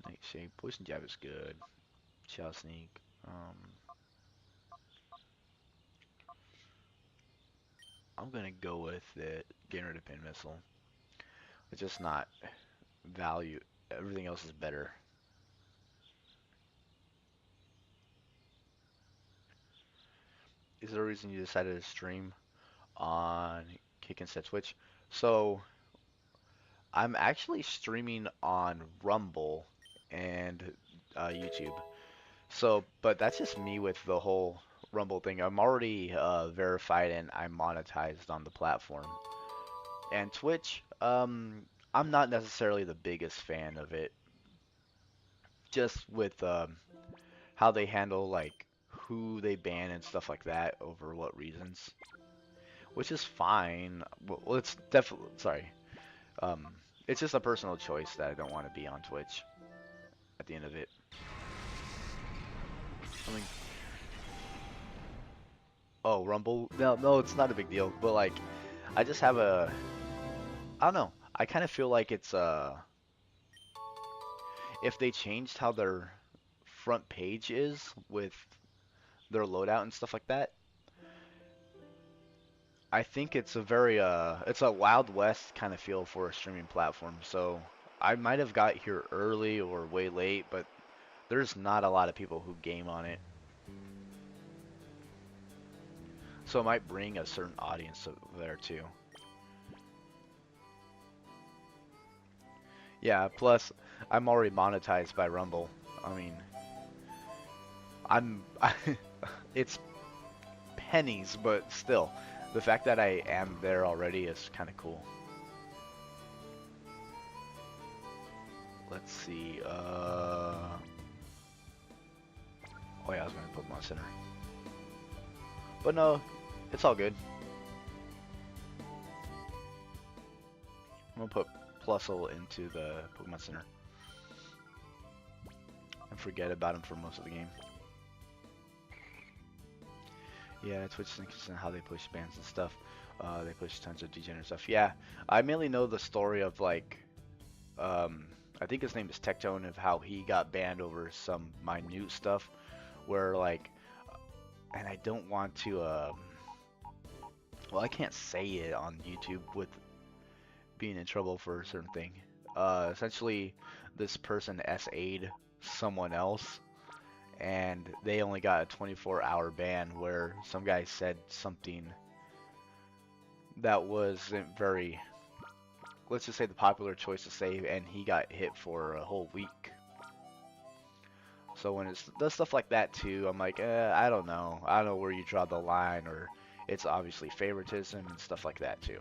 Nightshade, poison jab is good. Chow sneak. I'm gonna go with it. Getting rid of pin missile. It's just not value. Everything else is better. Is there a reason you decided to stream on Kick Instead Twitch? So I'm actually streaming on Rumble and YouTube. So, but that's just me with the whole Rumble thing. I'm already verified and I'm monetized on the platform. And Twitch, I'm not necessarily the biggest fan of it. Just with how they handle like who they ban and stuff like that over what reasons, which is fine. Well, it's definitely sorry. Um, it's just a personal choice that I don't want to be on Twitch at the end of it. I mean, oh, Rumble? No, no, it's not a big deal. But like, I just have a, I don't know. I kind of feel like it's if they changed how their front page is with their loadout and stuff like that, I think it's a very it's a Wild West kind of feel for a streaming platform. So I might have got here early or way late, but there's not a lot of people who game on it. So it might bring a certain audience there too. Yeah, plus I'm already monetized by Rumble. I mean, I'm it's pennies, but still, the fact that I am there already is kind of cool. Let's see. Oh yeah, I was going to Pokemon Center, but no, it's all good. I'm gonna put Plusle into the Pokemon Center and forget about him for most of the game. Yeah, Twitch is interesting how they push bans and stuff. They push tons of degenerate stuff. Yeah, I mainly know the story of like, I think his name is Tectone, of how he got banned over some minute stuff, where like, and I don't want to, well, I can't say it on YouTube with being in trouble for a certain thing. Essentially, this person SA'd someone else, and they only got a 24-hour ban where some guy said something that wasn't very, let's just say, the popular choice to say, and he got hit for a whole week. So when it does stuff like that too, I'm like, I don't know. I don't know where you draw the line, or it's obviously favoritism and stuff like that too.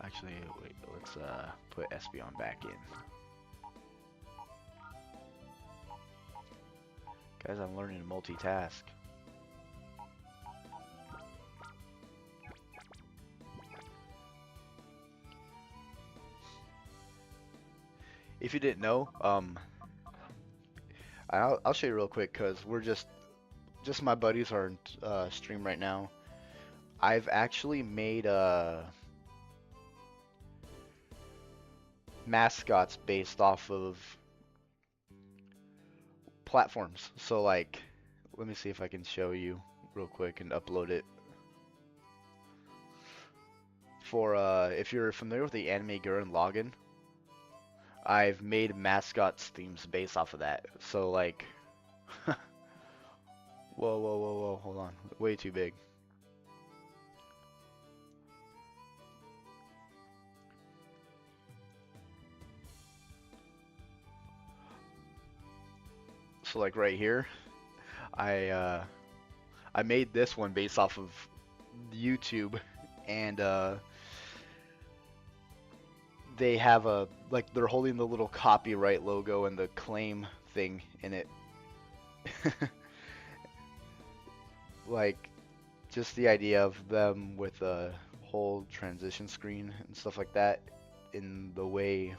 Actually, wait, let's put Espeon back in. Guys, I'm learning to multitask. If you didn't know, I'll show you real quick because we're just my buddies are in stream right now. I've actually made mascots based off of platforms. So like, let me see if I can show you real quick and upload it. For if you're familiar with the anime Gurren Lagann, I've made mascots themes based off of that. So like, whoa, whoa, whoa, whoa, hold on, way too big. So like right here, I I made this one based off of YouTube, and they have a like they're holding the little copyright logo and the claim thing in it. Like just the idea of them with a whole transition screen and stuff like that in the way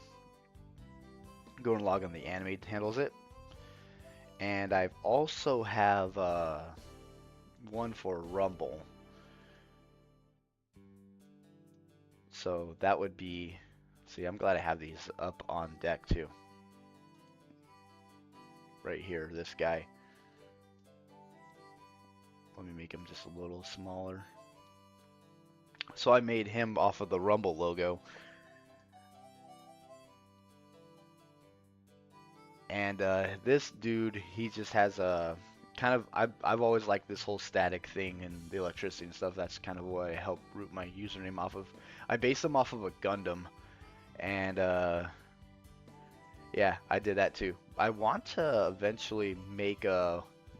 Gurren Lagann the anime handles it. And I also have one for Rumble. So that would be, see, I'm glad I have these up on deck too. Right here, this guy. Let me make him just a little smaller. So I made him off of the Rumble logo. And this dude, he just has a kind of, I've always liked this whole static thing and the electricity and stuff. That's kind of what I help root my username off of. I based them off of a Gundam, and yeah, I did that too. I want to eventually make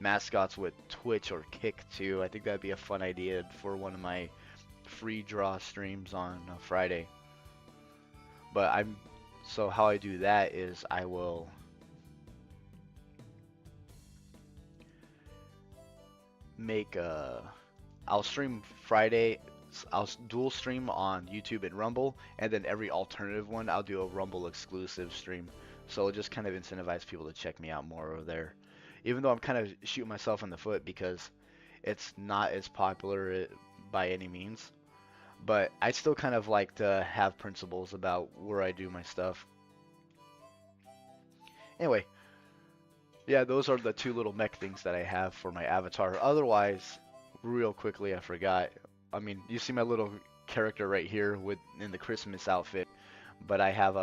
mascots with Twitch or Kick too. I think that'd be a fun idea for one of my free draw streams on Friday. But so how I do that is I will make I'll stream Friday, I'll dual stream on YouTube and Rumble, and then every alternative one I'll do a Rumble exclusive stream. So it'll just kind of incentivize people to check me out more over there. Even though I'm kind of shooting myself in the foot because it's not as popular by any means. But I still kind of like to have principles about where I do my stuff. Anyway, yeah, those are the two little mech things that I have for my avatar. Otherwise, real quickly, I forgot. I mean, you see my little character right here in the Christmas outfit, but I have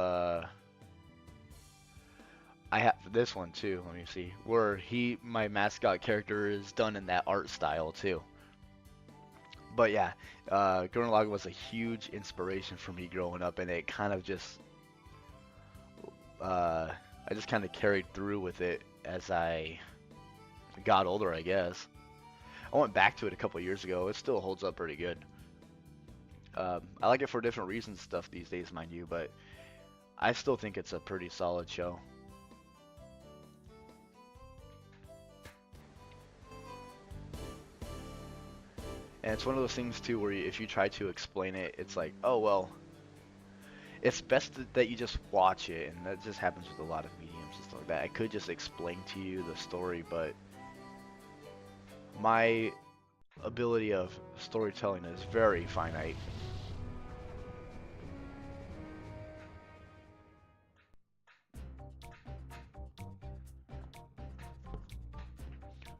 this one too. Let me see, where my mascot character is done in that art style too. But yeah, Gurren Lagann was a huge inspiration for me growing up, and it kind of just I just kind of carried through with it as I got older, I guess. I went back to it a couple years ago. It still holds up pretty good. I like it for different reasons stuff these days, mind you, but I still think it's a pretty solid show. And it's one of those things too where if you try to explain it, it's like, oh well, it's best that you just watch it, and that just happens with a lot of mediums and stuff like that. I could just explain to you the story, but my ability of storytelling is very finite.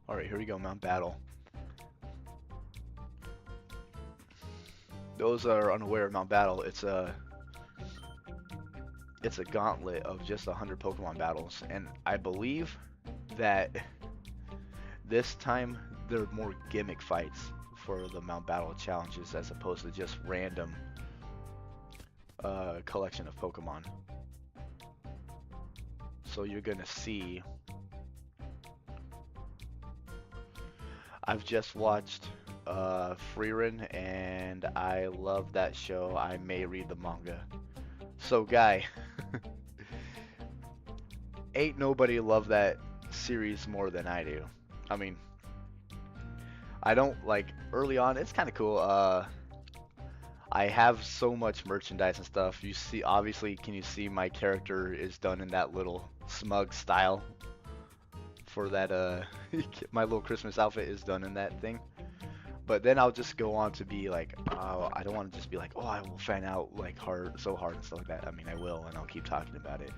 Alright, here we go, Mount Battle. Those that are unaware of Mount Battle, it's a gauntlet of just 100 Pokemon battles, and I believe that this time there are more gimmick fights for the Mount Battle challenges as opposed to just random collection of Pokemon. So you're gonna see, I've just watched Freerun, and I love that show. I may read the manga. So guy, ain't nobody love that series more than I do. I mean, I don't like, early on it's kind of cool. I have so much merchandise and stuff. You see, obviously, can you see my character is done in that little smug style for that my little Christmas outfit is done in that thing. But then I'll just go on to be like, oh, I don't want to just be like, oh, I will fan out like hard, so hard and stuff like that. I mean, I will, and I'll keep talking about it.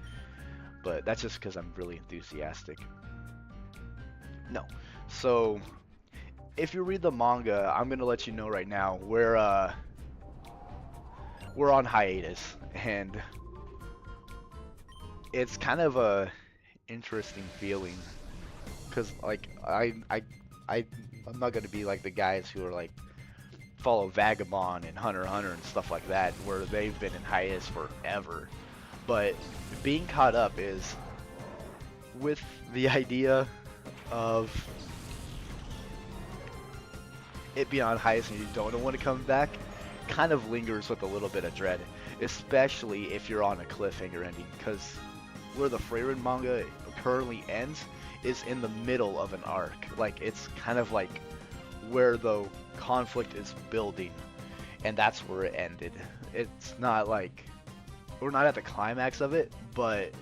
But that's just because I'm really enthusiastic. No. So if you read the manga, I'm gonna let you know right now we're on hiatus, and it's kind of a interesting feeling because like I I'm not gonna be like the guys who are like follow Vagabond and Hunter x Hunter and stuff like that, where they've been in hiatus forever. But being caught up is with the idea of it being on hiatus and you don't know when to come back, kind of lingers with a little bit of dread, especially if you're on a cliffhanger ending, because where the Frieren manga currently ends is in the middle of an arc. Like, it's kind of like where the conflict is building, and that's where it ended. It's not like we're not at the climax of it, but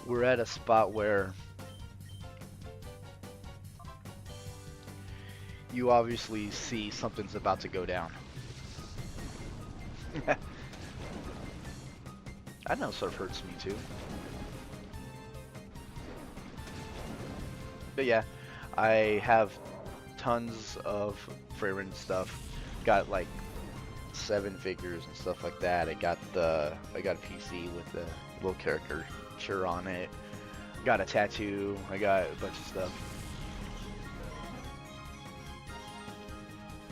we're at a spot where you obviously see something's about to go down. I know surf hurts me too. But yeah, I have tons of Frieren stuff. Got like 7 figures and stuff like that. I got a PC with the little caricature on it. Got a tattoo. I got a bunch of stuff.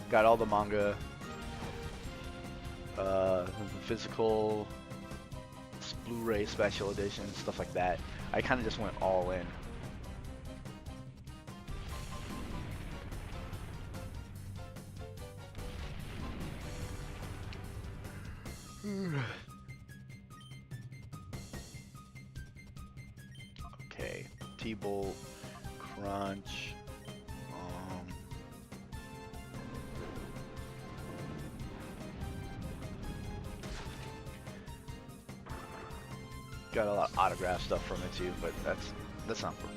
Got all the manga, physical, Blu-ray special edition, stuff like that. I kind of just went all in. Okay, T-Bolt, Crunch. Got a lot of autograph stuff from it too, but that's not for.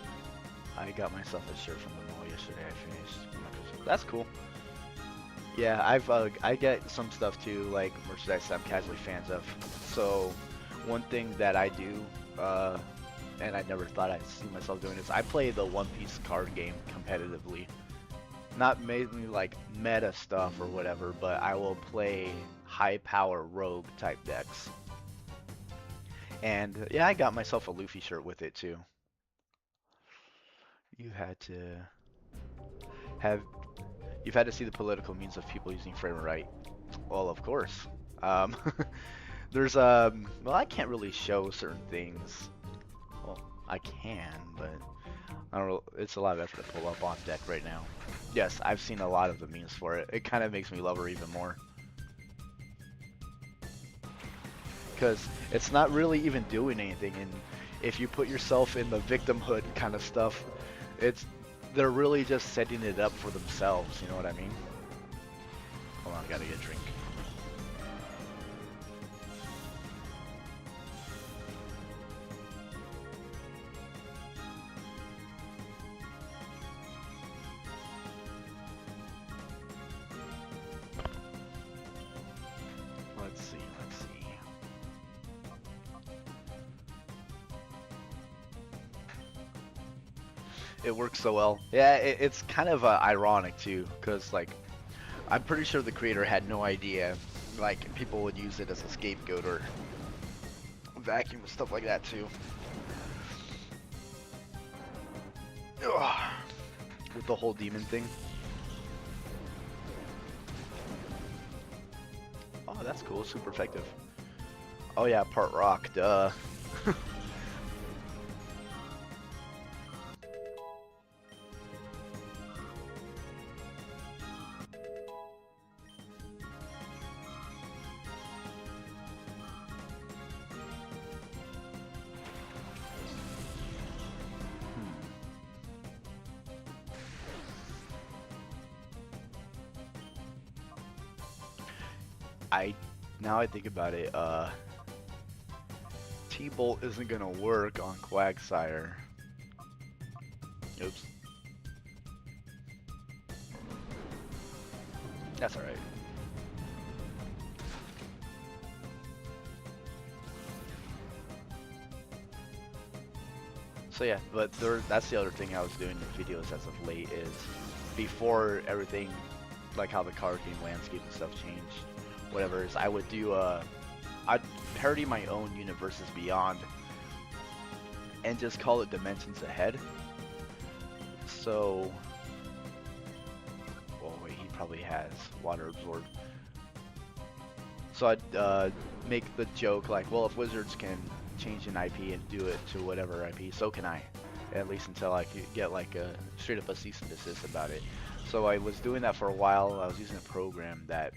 I got myself a shirt from the mall yesterday. I finished. That's cool. Yeah, I get some stuff too, like merchandise I'm casually fans of. So one thing that I do, and I never thought I'd see myself doing this, I play the One Piece card game competitively. Not mainly like meta stuff or whatever, but I will play high power rogue type decks. And yeah, I got myself a Luffy shirt with it too. You had to have You've had to see the political means of people using Frieren, right? Well, of course. Um, there's well, I can't really show certain things. Well, I can, but I don't know. It's a lot of effort to pull up on deck right now. Yes, I've seen a lot of the memes for it. It kind of makes me love her even more. Because it's not really even doing anything, and if you put yourself in the victimhood kind of stuff, they're really just setting it up for themselves, you know what I mean? Hold on, I gotta get a drink. Let's see. It works so well. Yeah, it's kind of ironic too, because like I'm pretty sure the creator had no idea like people would use it as a scapegoat or vacuum and stuff like that too. Ugh. With the whole demon thing. Oh, that's cool. Super effective. Oh yeah, part rock. Duh. Now I think about it, T-Bolt isn't gonna work on Quagsire. Oops. That's all right. So yeah, but that's the other thing I was doing in videos as of late is before everything, like how the card game landscape and stuff changed, whatever, is I would do I'd parody my own universes beyond and just call it Dimensions Ahead. So, oh wait, he probably has water absorbed. So I'd make the joke like, well, if Wizards can change an IP and do it to whatever IP, so can I. At least until I could get like a straight up a cease and desist about it. So I was doing that for a while. I was using a program that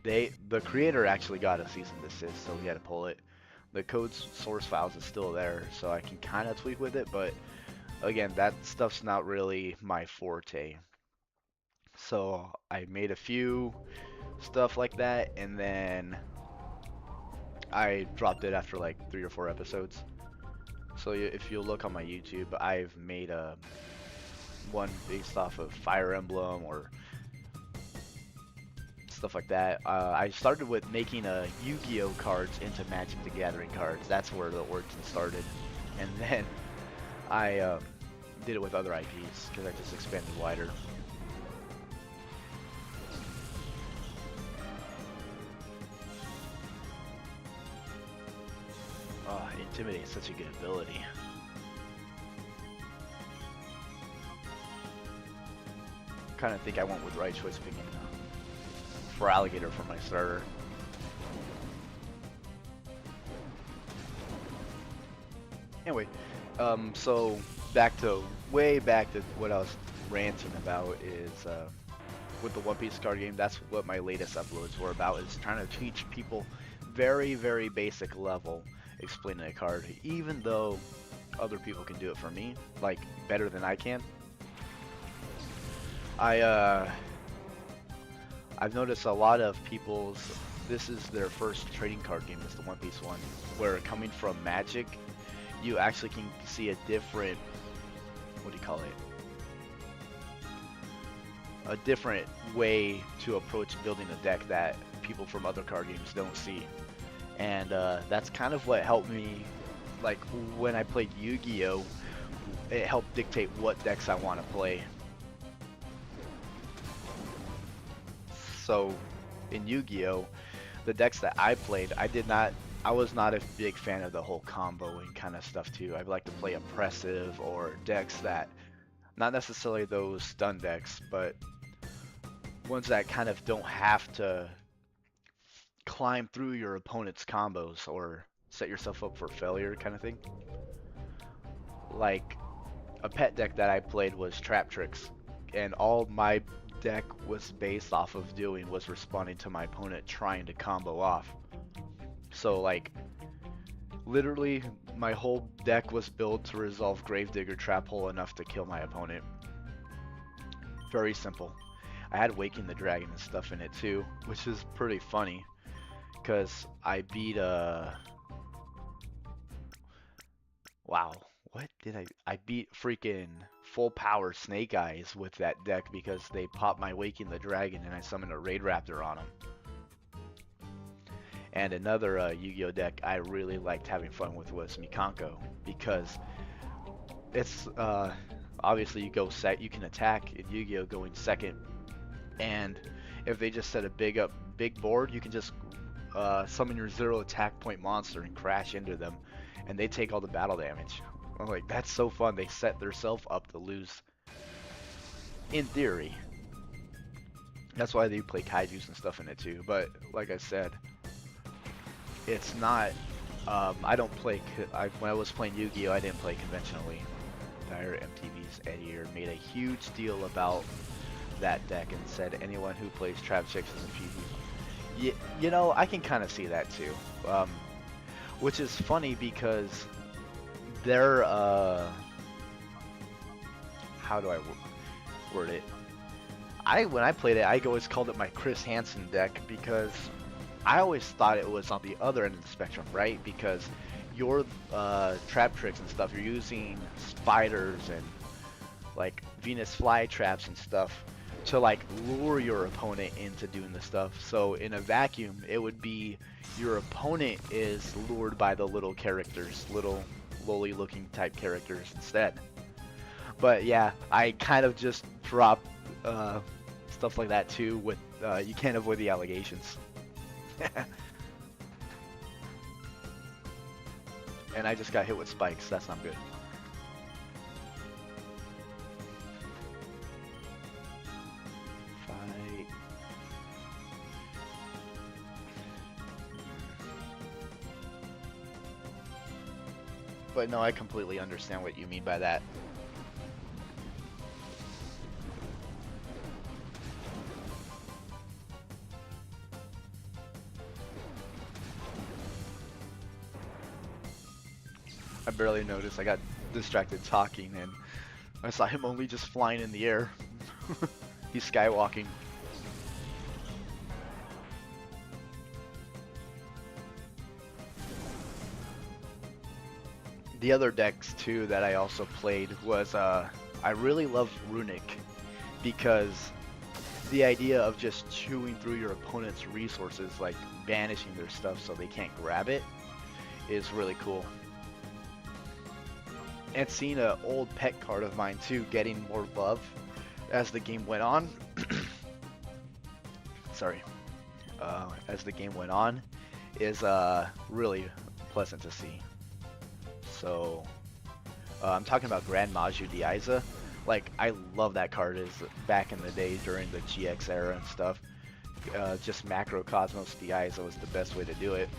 the creator actually got a cease and desist, so we had to pull it. The code source files is still there, so I can kind of tweak with it, but again, that stuff's not really my forte. So I made a few stuff like that, and then I dropped it after like 3 or 4 episodes. So if you look on my YouTube, I've made a one based off of Fire Emblem or stuff like that. I started with making Yu-Gi-Oh cards into Magic the Gathering cards. That's where the origin started, and then I did it with other IPs because I just expanded wider. Oh, Intimidate is such a good ability. Kind of think I went with the right choice picking for Alligator for my starter. Anyway, so way back to what I was ranting about is with the One Piece card game. That's what my latest uploads were about. Is trying to teach people very, very basic level explaining a card, even though other people can do it for me, like better than I can. I've noticed a lot of this is their first trading card game, is the One Piece one, where coming from Magic, you actually can see a different, what do you call it? A different way to approach building a deck that people from other card games don't see. And that's kind of what helped me, like when I played Yu-Gi-Oh! It helped dictate what decks I want to play. So in Yu-Gi-Oh! The decks that I played, I was not a big fan of the whole comboing kind of stuff too. I like to play oppressive or decks that, not necessarily those stun decks, but ones that kind of don't have to climb through your opponent's combos or set yourself up for failure kind of thing. Like a pet deck that I played was Trap Tricks, and all my deck was based off of doing was responding to my opponent trying to combo off. So like literally my whole deck was built to resolve Gravedigger Trap Hole enough to kill my opponent. Very simple. I had Waking the Dragon and stuff in it too, which is pretty funny because I beat wow, what did I beat freaking full power Snake Eyes with that deck because they popped my Waking the Dragon and I summoned a Raid Raptor on them. And another Yu-Gi-Oh deck I really liked having fun with was Mikanko, because it's obviously you can attack in Yu-Gi-Oh going second, and if they just set a big board, you can just summon your 0 attack point monster and crash into them, and they take all the battle damage. I'm like, that's so fun. They set themselves up to lose in theory. That's why they play kaijus and stuff in it too. But like I said, it's not. I don't play. When I was playing Yu-Gi-Oh, I didn't play conventionally. Entire MTV's Eddie made a huge deal about that deck and said anyone who plays Trap Chicks is a PvP. You know, I can kind of see that too. Which is funny because they're how do I word it? When I played it, I always called it my Chris Hansen deck because I always thought it was on the other end of the spectrum, right? Because your trap tricks and stuff, you're using spiders and like Venus fly traps and stuff. to like lure your opponent into doing the stuff. So in a vacuum, it would be your opponent is lured by the little characters, little lowly looking type characters instead. But yeah, I kind of just drop stuff like that too with you can't avoid the allegations. And I just got hit with spikes, that's not good. Fight. But no, I completely understand what you mean by that. I barely noticed. I got distracted talking and I saw him only just flying in the air. He's skywalking. The other decks too that I also played was I really love Runic because the idea of just chewing through your opponent's resources, like banishing their stuff so they can't grab it, is really cool. And seeing an old pet card of mine too getting more love as the game went on. Sorry. As the game went on is really pleasant to see. So I'm talking about Grand Maju Diaiza. Like, I love that card is back in the day during the GX era and stuff. Just Macrocosmos Diaiza was the best way to do it.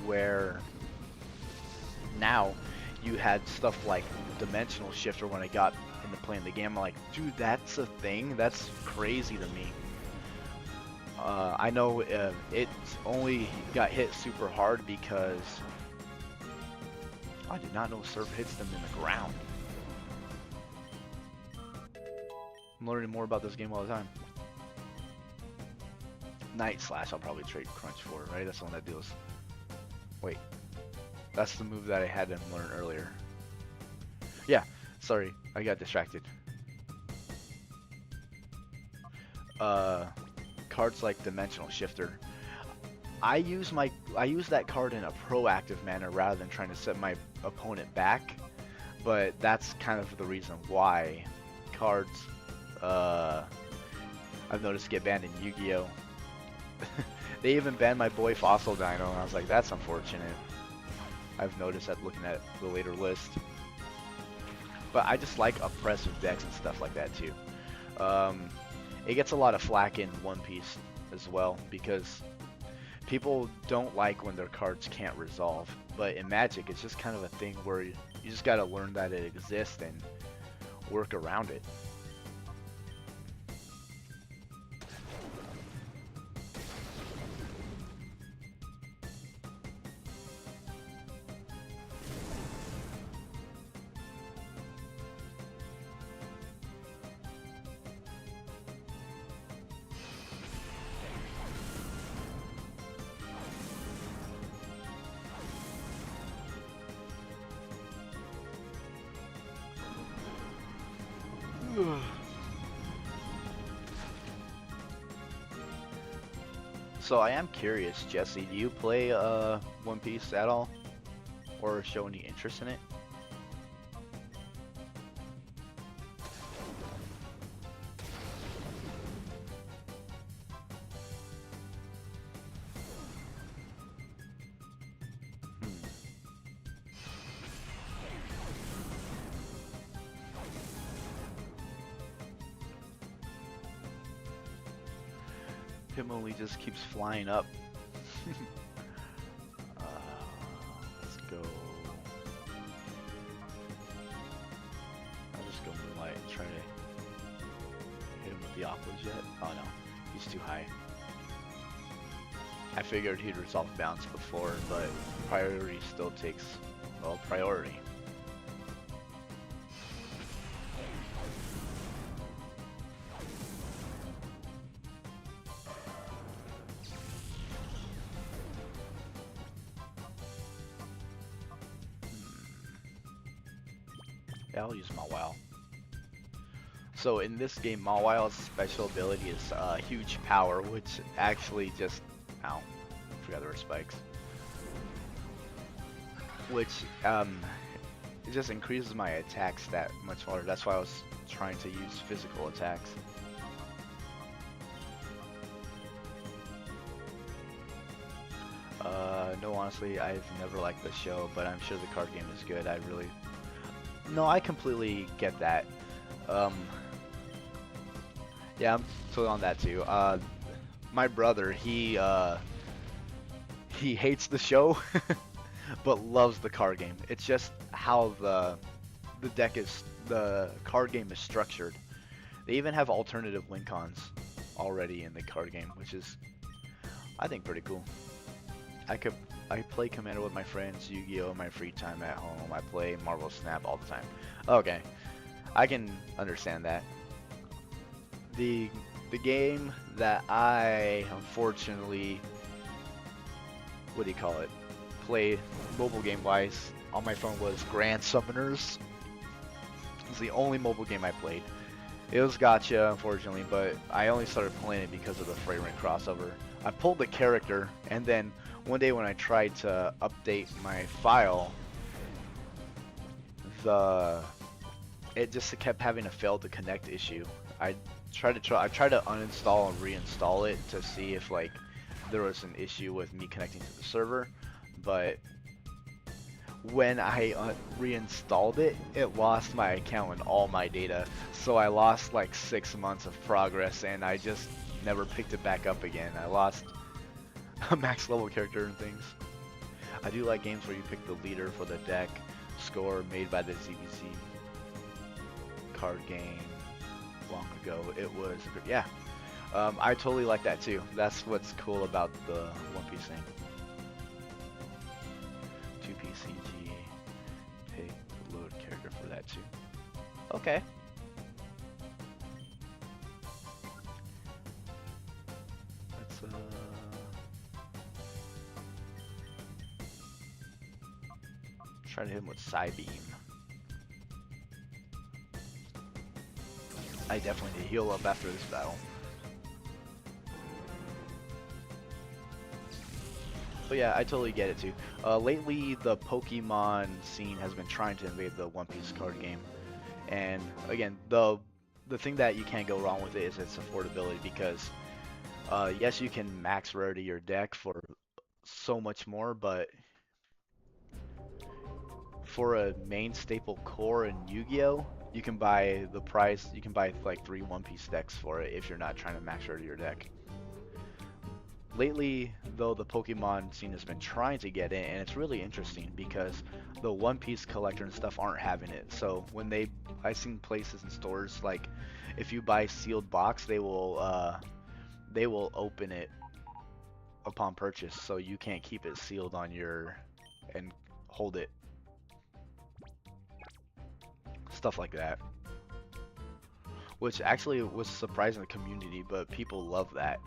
Where now you had stuff like Dimensional Shifter when I got into playing the game. I'm like, dude, that's a thing? That's crazy to me. I know it only got hit super hard because I did not know Surf hits them in the ground. I'm learning more about this game all the time. Night Slash I'll probably trade Crunch for, right? That's the one that deals. Wait, that's the move that I had him learn earlier. Yeah, sorry, I got distracted. Cards like Dimensional Shifter. I use that card in a proactive manner rather than trying to set my opponent back, but that's kind of the reason why cards I've noticed get banned in Yu-Gi-Oh! They even banned my boy Fossil Dino, and I was like, that's unfortunate. I've noticed that looking at the later list. But I just like oppressive decks and stuff like that too. It gets a lot of flack in One Piece as well because people don't like when their cards can't resolve. But in Magic, it's just kind of a thing where you just gotta learn that it exists and work around it. So I am curious, Jesse, do you play One Piece at all? Or show any interest in it? Him only just keeps flying up. Let's go. I'll just go Moonlight and try to hit him with the Aqua Jet. Oh no, he's too high. I figured he'd resolve bounce before, but priority still takes, well, priority. Yeah, I'll use Mawile. So in this game, Mawile's special ability is huge power, which actually just, ow, forgot there were spikes. Which it just increases my attack stat much more. That's why I was trying to use physical attacks. No, honestly, I've never liked the show, but I'm sure the card game is good. No, I completely get that. Um, yeah, I'm totally on that too. My brother, he hates the show, but loves the card game. It's just how the card game is structured. They even have alternative win cons already in the card game, which is, I think, pretty cool. I play Commander with my friends, Yu-Gi-Oh! In my free time at home. I play Marvel Snap all the time. Okay, I can understand that. The the game that I unfortunately, what do you call it, play mobile game wise on my phone was Grand Summoners. It's the only mobile game I played. It was gacha, unfortunately, but I only started playing it because of the frame rate crossover. I pulled the character, and then one day when I tried to update my file, the it just kept having a fail to connect issue. I tried to uninstall and reinstall it to see if like there was an issue with me connecting to the server, but when I reinstalled it, it lost my account and all my data. So I lost like 6 months of progress, and I just never picked it back up again. I lost a max level character and things. I do like games where you pick the leader for the deck score made by the ZBZ card game long ago. It was, yeah. I totally like that too. That's what's cool about the One Piece thing. 2Piece CG, pick load character for that too. Okay. Let's try to hit him with Psybeam. I definitely need to heal up after this battle. But yeah, I totally get it too. Lately, the Pokemon scene has been trying to invade the One Piece card game, and again, the thing that you can't go wrong with it is its affordability. Because yes, you can max rarity your deck for so much more, but for a main staple core in Yu-Gi-Oh, you can buy like 3 One Piece decks for it if you're not trying to max rarity your deck. Lately, though, the Pokemon scene has been trying to get in, and it's really interesting because the One Piece collector and stuff aren't having it. So I've seen places and stores like, if you buy sealed box, they will open it upon purchase, so you can't keep it sealed on and hold it. Stuff like that, which actually was surprising the community, but people love that.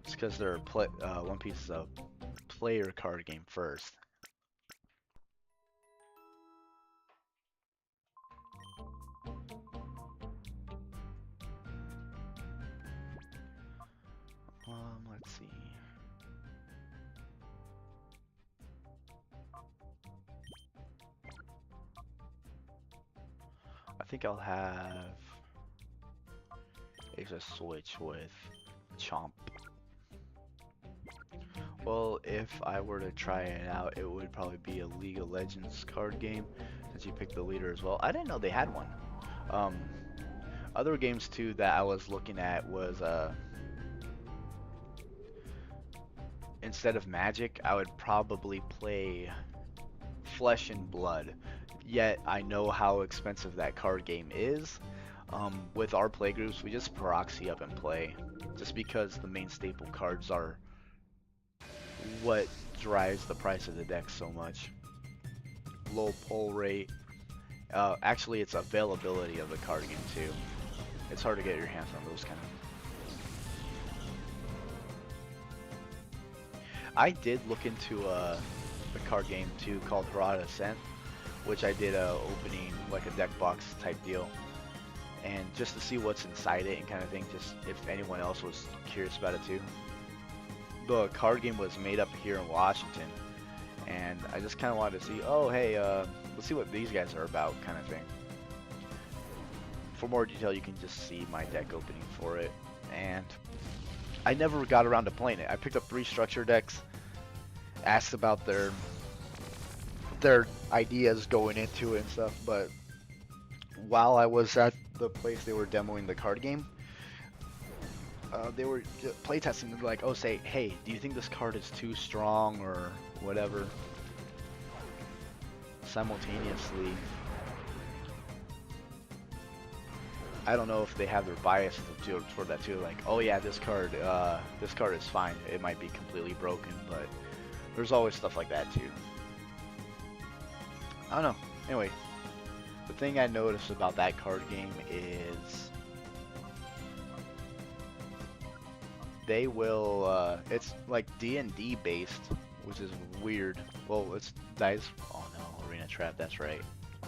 It's because One Piece is a player card game first. Let's see. I think I'll have a switch with Chomp. Well, if I were to try it out, it would probably be a League of Legends card game, since you picked the leader as well. I didn't know they had one. Other games too that I was looking at was instead of Magic, I would probably play Flesh and Blood. Yet I know how expensive that card game is. With our playgroups, we just proxy up and play, just because the main staple cards are what drives the price of the deck so much. Low pull rate. Actually, it's availability of the card game too. It's hard to get your hands on those kind of. I did look into a card game too called Harada Ascent, which I did a opening like a deck box type deal, and just to see what's inside it and kind of thing, just if anyone else was curious about it too. The card game was made up here in Washington, and I just kind of wanted to see, oh hey, let's see what these guys are about, kind of thing. For more detail, you can just see my deck opening for it, and I never got around to playing it. I picked up 3 structure decks, asked about their ideas going into it and stuff, but while I was at the place they were demoing the card game, they were playtesting. They were like, oh, say, hey, do you think this card is too strong or whatever? Simultaneously, I don't know if they have their bias toward that too. Like, oh yeah, this card is fine. It might be completely broken, but there's always stuff like that too. I don't know. Anyway, the thing I noticed about that card game is they will. It's like D&D based, which is weird. Well, it's dice. Oh no, Arena Trap. That's right.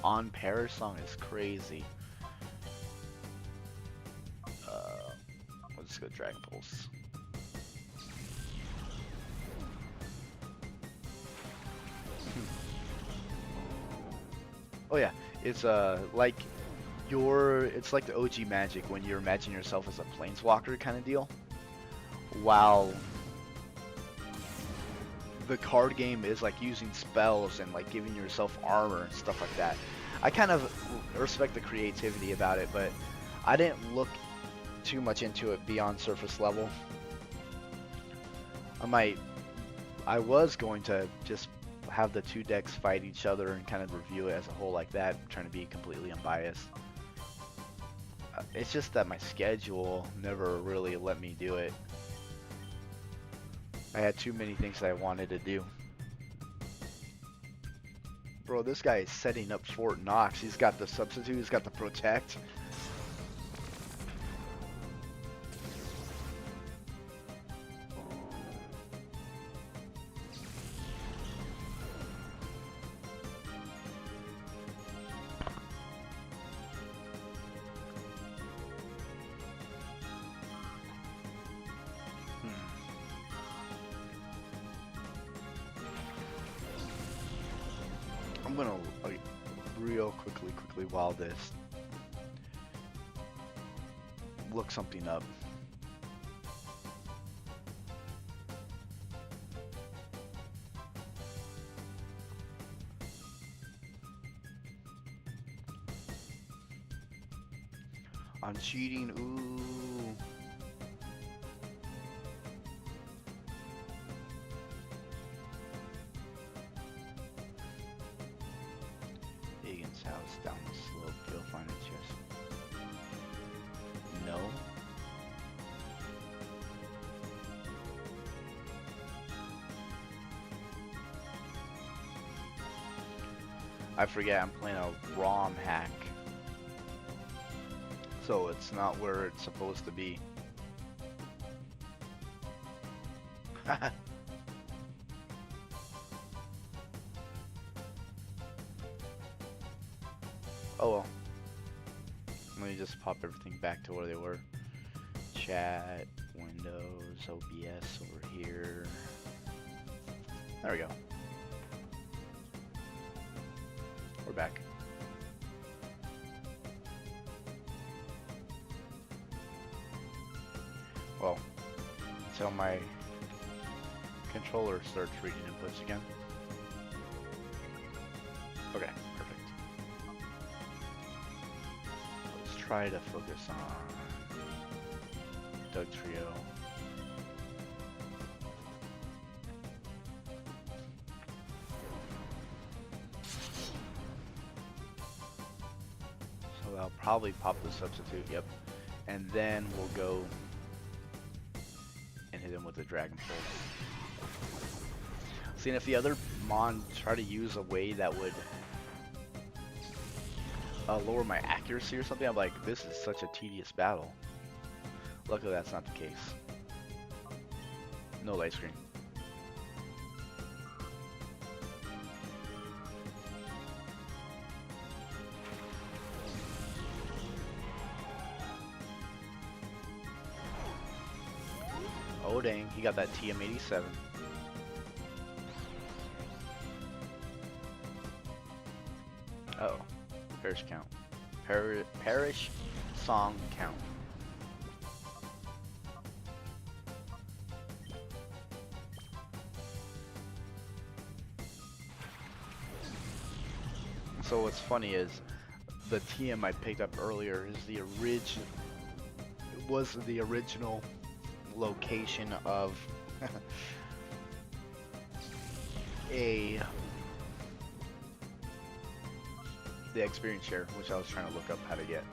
On Paris song is crazy. Let's go Dragon Pulse. Oh yeah, it's like it's like the OG Magic when you're imagining yourself as a planeswalker kind of deal. While the card game is like using spells and like giving yourself armor and stuff like that. I kind of respect the creativity about it, but I didn't look too much into it beyond surface level. I was going to just have the 2 decks fight each other and kind of review it as a whole like that, trying to be completely unbiased. It's just that my schedule never really let me do it. I had too many things that I wanted to do. Bro, this guy is setting up Fort Knox. He's got the substitute, he's got the protect. I'm gonna real quickly while this look something up. I'm cheating. Ooh. Higgins' house down the slope. You'll find a chest. No. I forget I'm playing a ROM hack. So it's not where it's supposed to be. Oh well. Let me just pop everything back to where they were. Chat, Windows, OBS over here. There we go. We're back. Well, until my controller starts reading inputs again. Okay, perfect. Let's try to focus on Doug Trio. So I'll probably pop the substitute, yep. And then we'll go and hit him with the Dragon Pulse. Seeing if the other Mon try to use a way that would lower my accuracy or something, I'm like, this is such a tedious battle. Luckily that's not the case. No light screen. Oh dang, he got that TM87. Oh, parish count. Parish song count. So what's funny is the TM I picked up earlier is the original location of the experience share, which I was trying to look up how to get.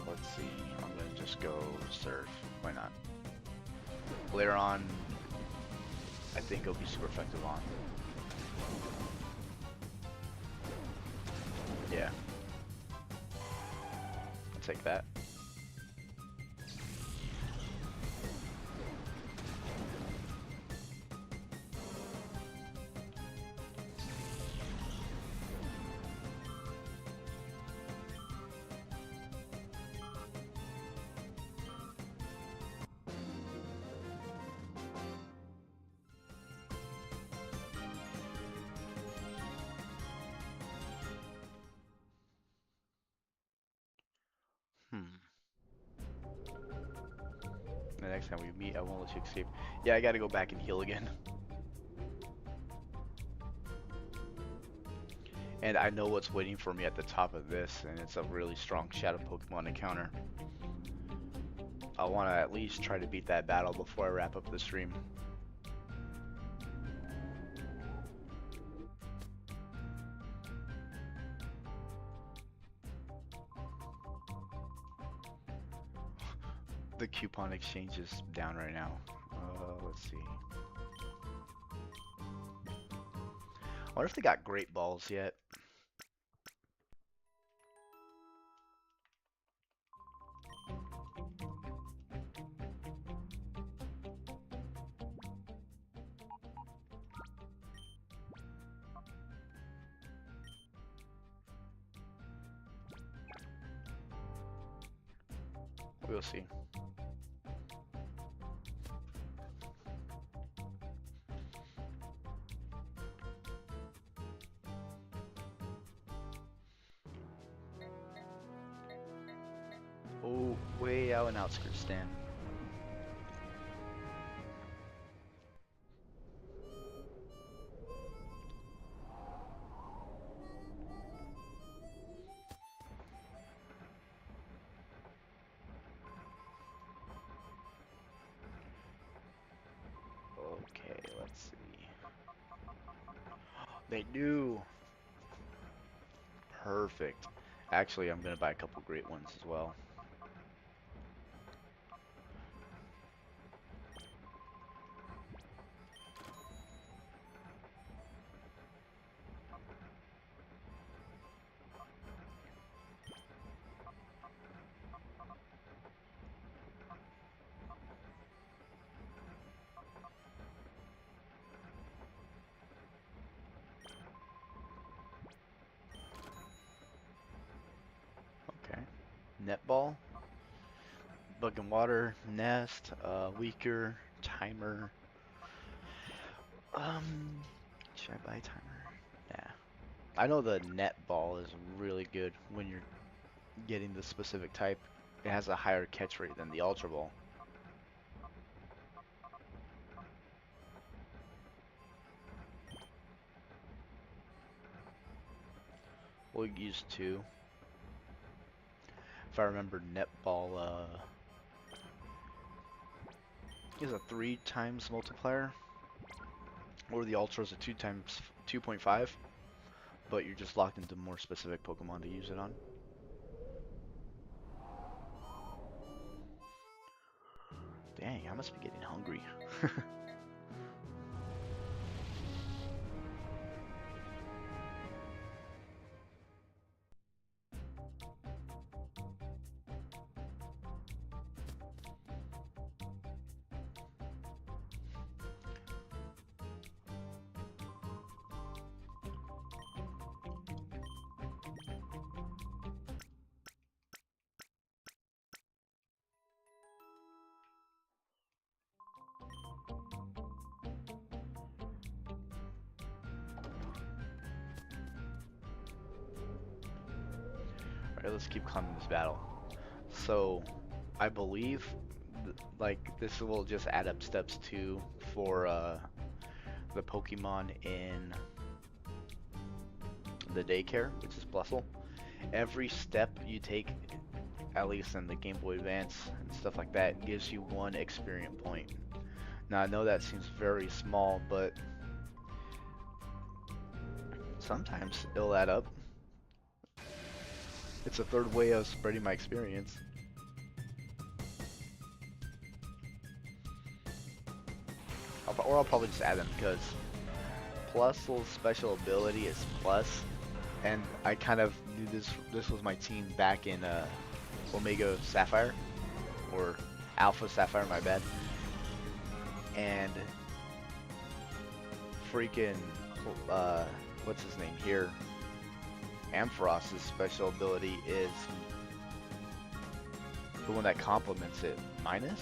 Let's see, I'm gonna just go surf. Why not? Later on, I think it'll be super effective on. Yeah. I'll take that. The next time we meet, I won't let you escape. Yeah, I gotta go back and heal again. And I know what's waiting for me at the top of this, and it's a really strong Shadow Pokemon encounter. I want to at least try to beat that battle before I wrap up the stream. The coupon exchange is down right now. Let's see. I wonder if they got Great Balls yet. We'll see. Oh, way out in outskirts, Stan. Okay, let's see. They do. Perfect. Actually, I'm gonna buy a couple great ones as well. Okay. Netball. Bug and water. Nest. Weaker. Timer. Should I buy timer? Nah. I know the netball is really good when you're getting the specific type. It has a higher catch rate than the Ultra Ball. We'll use 2. If I remember, netball is a 3 times multiplier, or the Ultra is a 2 times 2.5, but you're just locked into more specific Pokemon to use it on. Dang, I must be getting hungry. let's keep climbing this battle. So, I believe, like, this will just add up steps too for the Pokemon in the daycare, which is Plusle. Every step you take, at least in the Game Boy Advance and stuff like that, gives you 1 experience point. Now, I know that seems very small, but sometimes it'll add up. It's a third way of spreading my experience. Or I'll probably just add them because Plusle's special ability is Plus, and I kind of knew this was my team back in Omega Sapphire, or Alpha Sapphire, my bad. And freaking what's his name here? Amphross's special ability is the one that complements it. Minus?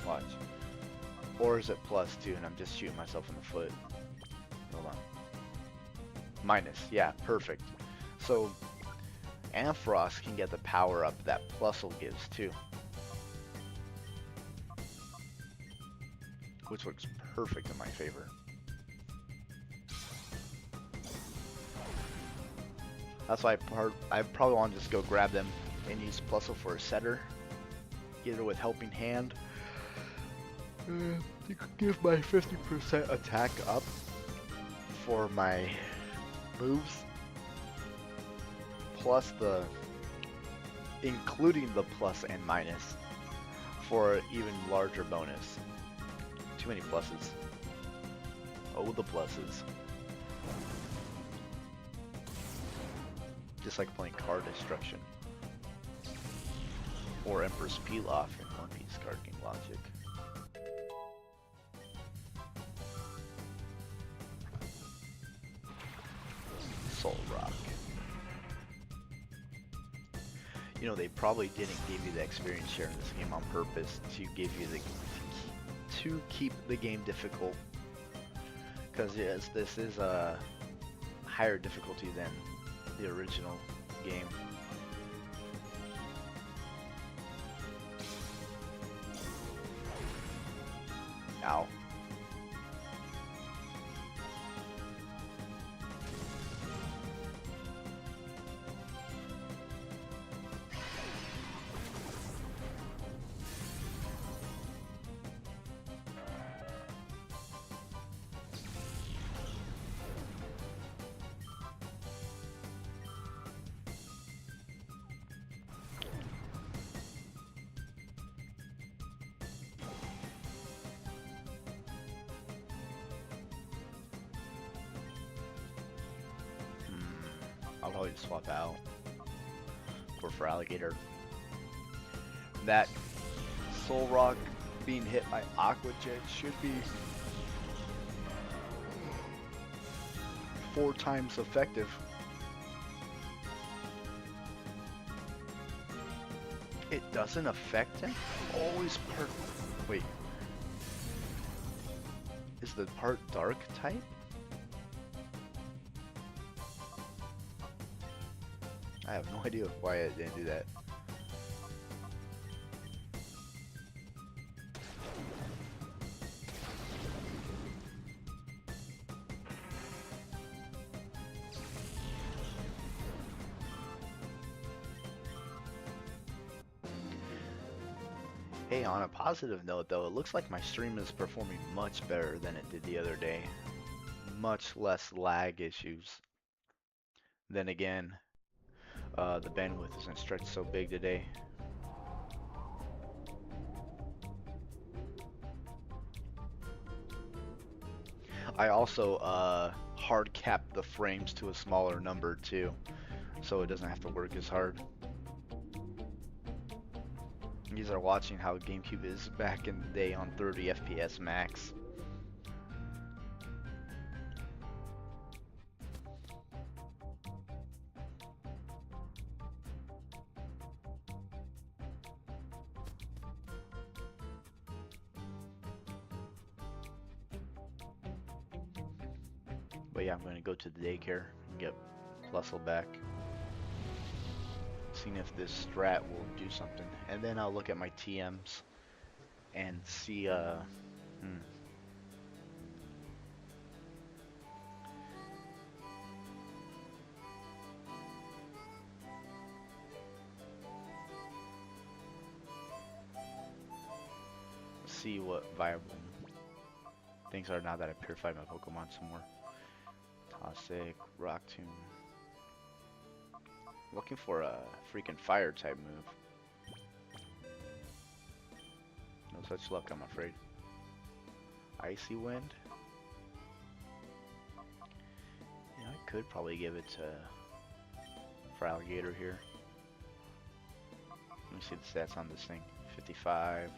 Watch. Or is it plus too, and I'm just shooting myself in the foot? Hold on. Minus, yeah, perfect. So, Ampharos can get the power up that Plusle gives too. Which works perfect in my favor. That's why I probably want to just go grab them and use Plusle for a setter. Get her with Helping Hand. You could give my 50% attack up for my moves, plus including the plus and minus for an even larger bonus. Too many pluses. Oh, the pluses. Just like playing Card Destruction or Empress Pilaf in One Piece card game logic. Soul Rock. You know, they probably didn't give you the experience share in this game on purpose to give you to keep the game difficult. Because yes, this is a higher difficulty than the original game. Ow. I'll probably just swap out for Alligator. That Soul Rock being hit by Aqua Jet should be 4 times effective. It doesn't affect him? Always part... Wait. Is the part dark type? I have no idea why I didn't do that. Hey, on a positive note though, it looks like my stream is performing much better than it did the other day. Much less lag issues. Then again, the bandwidth isn't stretched so big today. I also hard capped the frames to a smaller number too, so it doesn't have to work as hard. You are watching how GameCube is back in the day on 30 FPS max. But yeah, I'm going to go to the daycare and get Plusle back. seeing if this strat will do something. And then I'll look at my TMs and see, see what viable things are now that I purified my Pokemon some more. Toxic, Rock Tomb. Looking for a freaking fire type move. No such luck, I'm afraid. Icy Wind. Yeah, I could probably give it to for Alligator here. Let me see the stats on this thing. 55.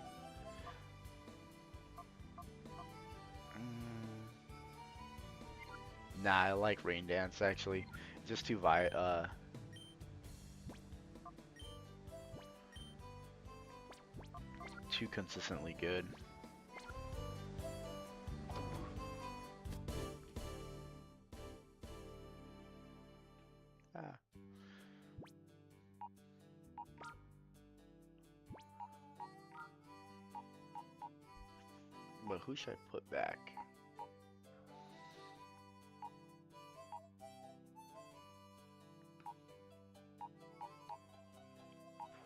Nah, I like Rain Dance actually. Just too too consistently good. Ah. But who should I put back?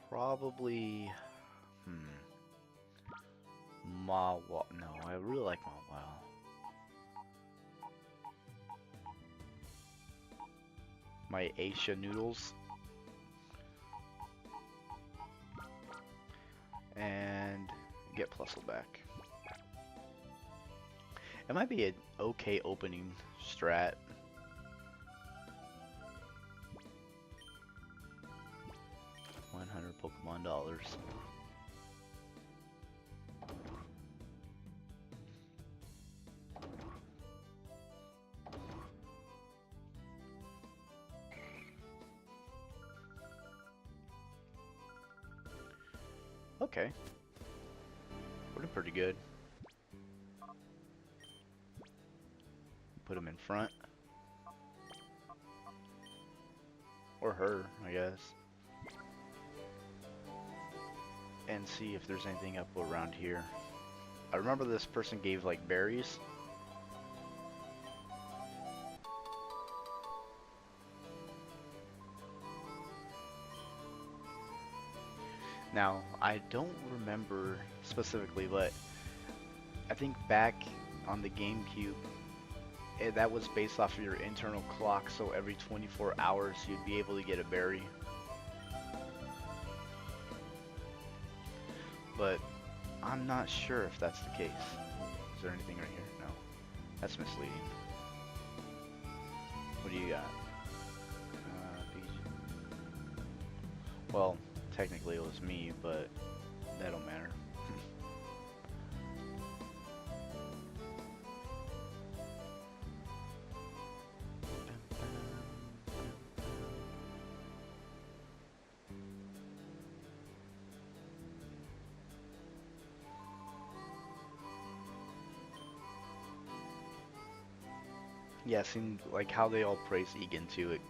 Probably, Mawa. No, I really like Mawa. My Asia noodles. And get Plusle back. It might be an okay opening strat. $100 Pokemon dollars. Okay. We're doing pretty good. Put him in front. Or her, I guess. And see if there's anything up around here. I remember this person gave like berries. Now, I don't remember specifically, but I think back on the GameCube, that was based off of your internal clock, so every 24 hours you'd be able to get a berry. But I'm not sure if that's the case. Is there anything right here? No. That's misleading. What do you got? Well, technically it was me, but that don't matter. Yeah, seeing like how they all praise Egan too, it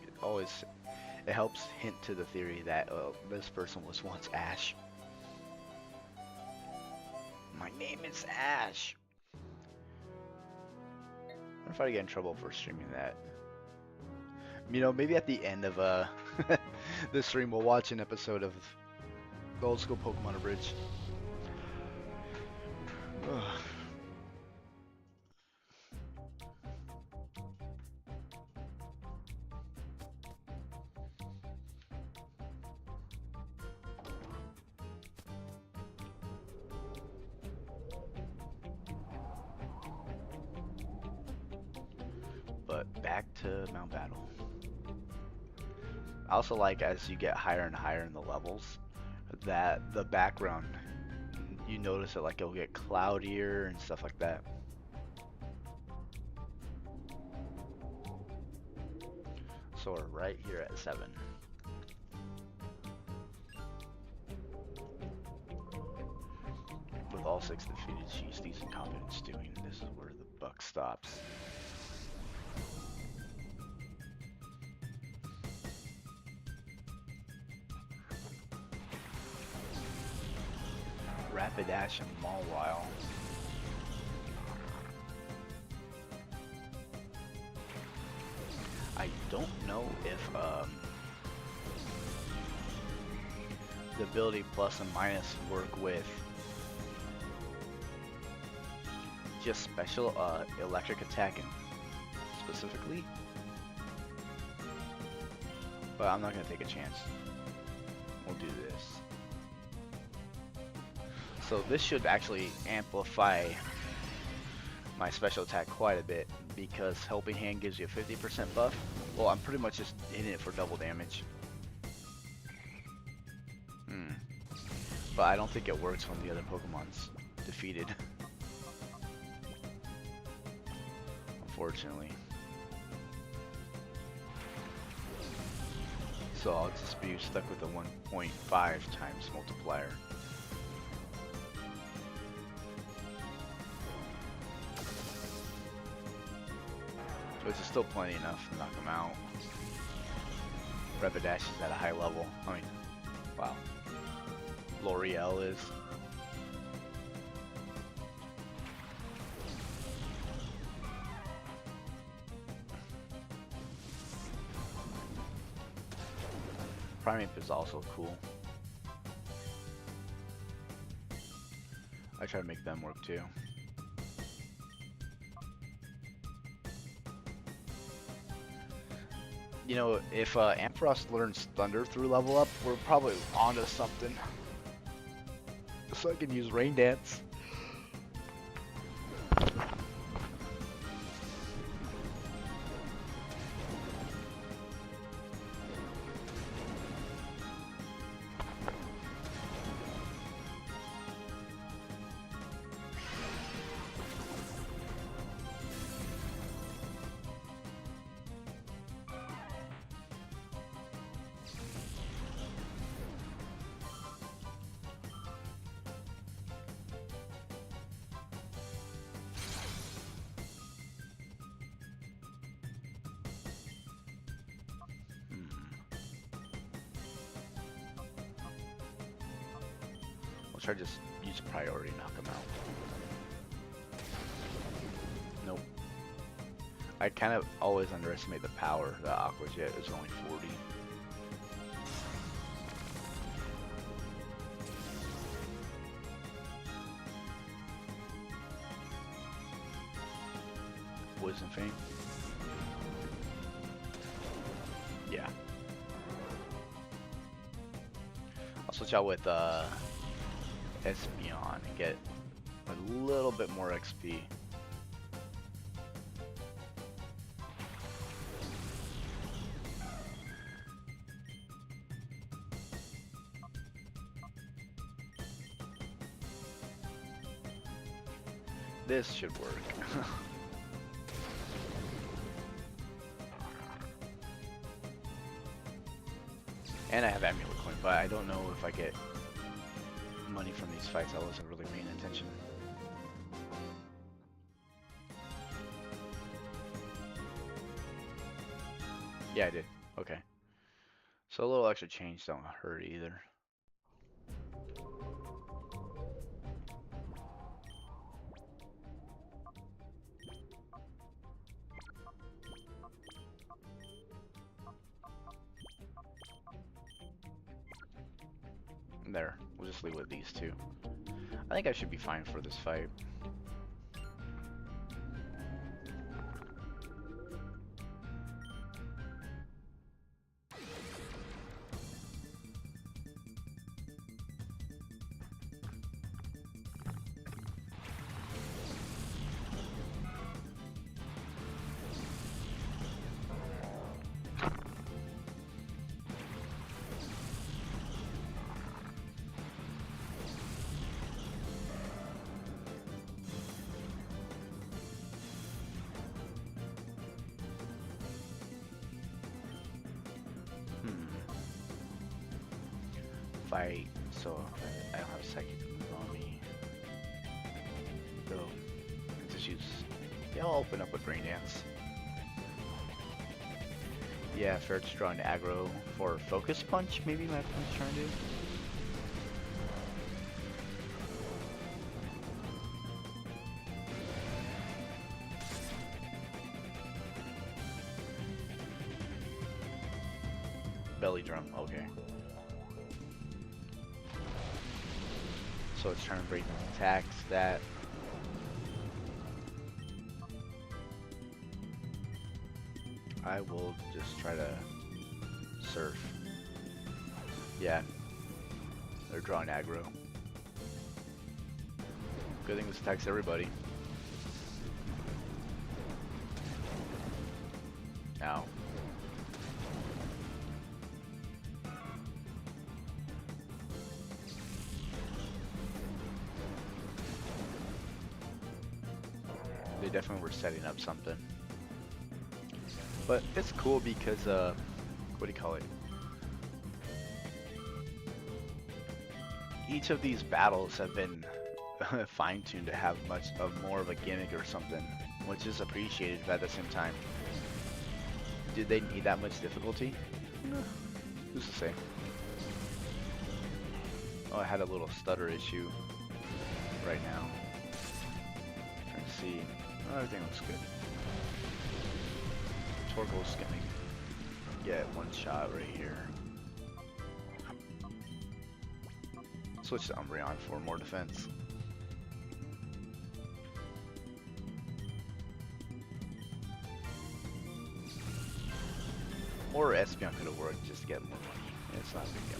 helps hint to the theory that this person was once Ash. My name is Ash. What if I get in trouble for streaming that? You know, maybe at the end of this stream we'll watch an episode of the old school Pokemon Abridged. But back to Mount Battle. I also like as you get higher and higher in the levels that the background, you notice it like it'll get cloudier and stuff like that. So we're right here at 7. With all 6 defeated, she's decent confidence doing. This is where the buck stops. Rapidash and Mawile. I don't know if the ability plus and minus work with just special electric attacking specifically, but I'm not gonna take a chance. We'll do this. So this should actually amplify my special attack quite a bit because Helping Hand gives you a 50% buff. Well, I'm pretty much just hitting it for double damage. But I don't think it works when the other Pokemon's defeated. Unfortunately. So I'll just be stuck with the 1.5 times multiplier. Which is still plenty enough to knock him out. Rapidash is at a high level. I mean, wow. L'Oreal is. Primeape is also cool. I try to make them work too. You know, if Ampharos learns Thunder through level up, we're probably onto something. So I can use Rain Dance. Try to just use priority, knock him out. Nope. I kind of always underestimate the power that Aqua Jet is only 40. Poison Feint. Yeah. I'll switch out with Espeon and get a little bit more XP. This should work. And I have Amulet Coin, but I don't know if I get money from these fights. I wasn't really paying attention. Yeah, I did. Okay. So a little extra change don't hurt either. There, we'll just leave with these two. I think I should be fine for this fight. Fight, so I don't have a second to move on me. So, just use. Yeah, I'll open up with Rain Dance. Yeah, Ferret's drawing aggro for Focus Punch, maybe my opponent's trying to do. belly drum. Okay. So it's trying to break attacks that. I will just try to surf. Yeah, they're drawing aggro. Good thing this attacks everybody. Ow. They definitely were setting up something. But it's cool because, what do you call it? Each of these battles have been fine-tuned to have much of more of a gimmick or something, which is appreciated, but at the same time, did they need that much difficulty? No. Who's to say? Oh, I had a little stutter issue right now. Trying to see. Oh, everything looks good. Torko's gonna get one shot right here. Switch to Umbreon for more defense. Or Espeon could have worked just to get more money. It's not a big deal.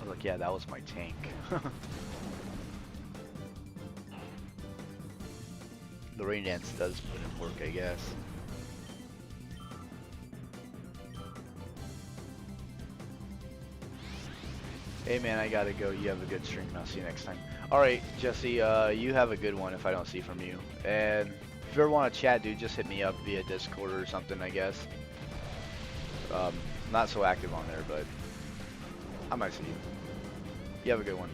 I was like, yeah, that was my tank. The rain dance does put in work, I guess. Hey man, I gotta go. You have a good stream. I'll see you next time. Alright, Jesse, you have a good one if I don't see from you. And if you ever want to chat, dude, just hit me up via Discord or something, I guess. Not so active on there, but I might see you. You have a good one.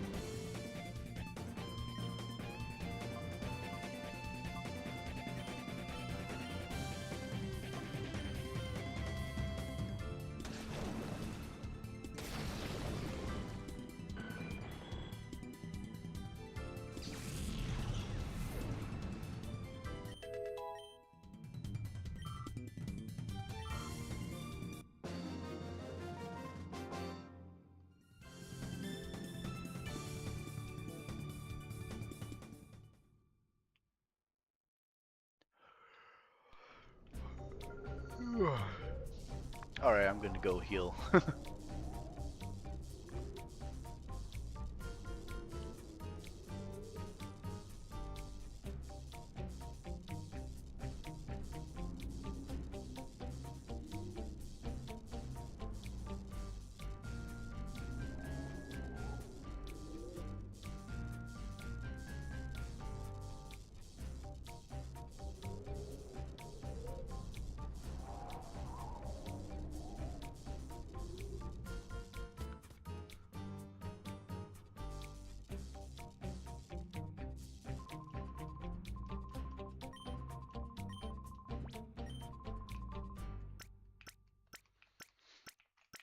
Alright, I'm gonna go heal.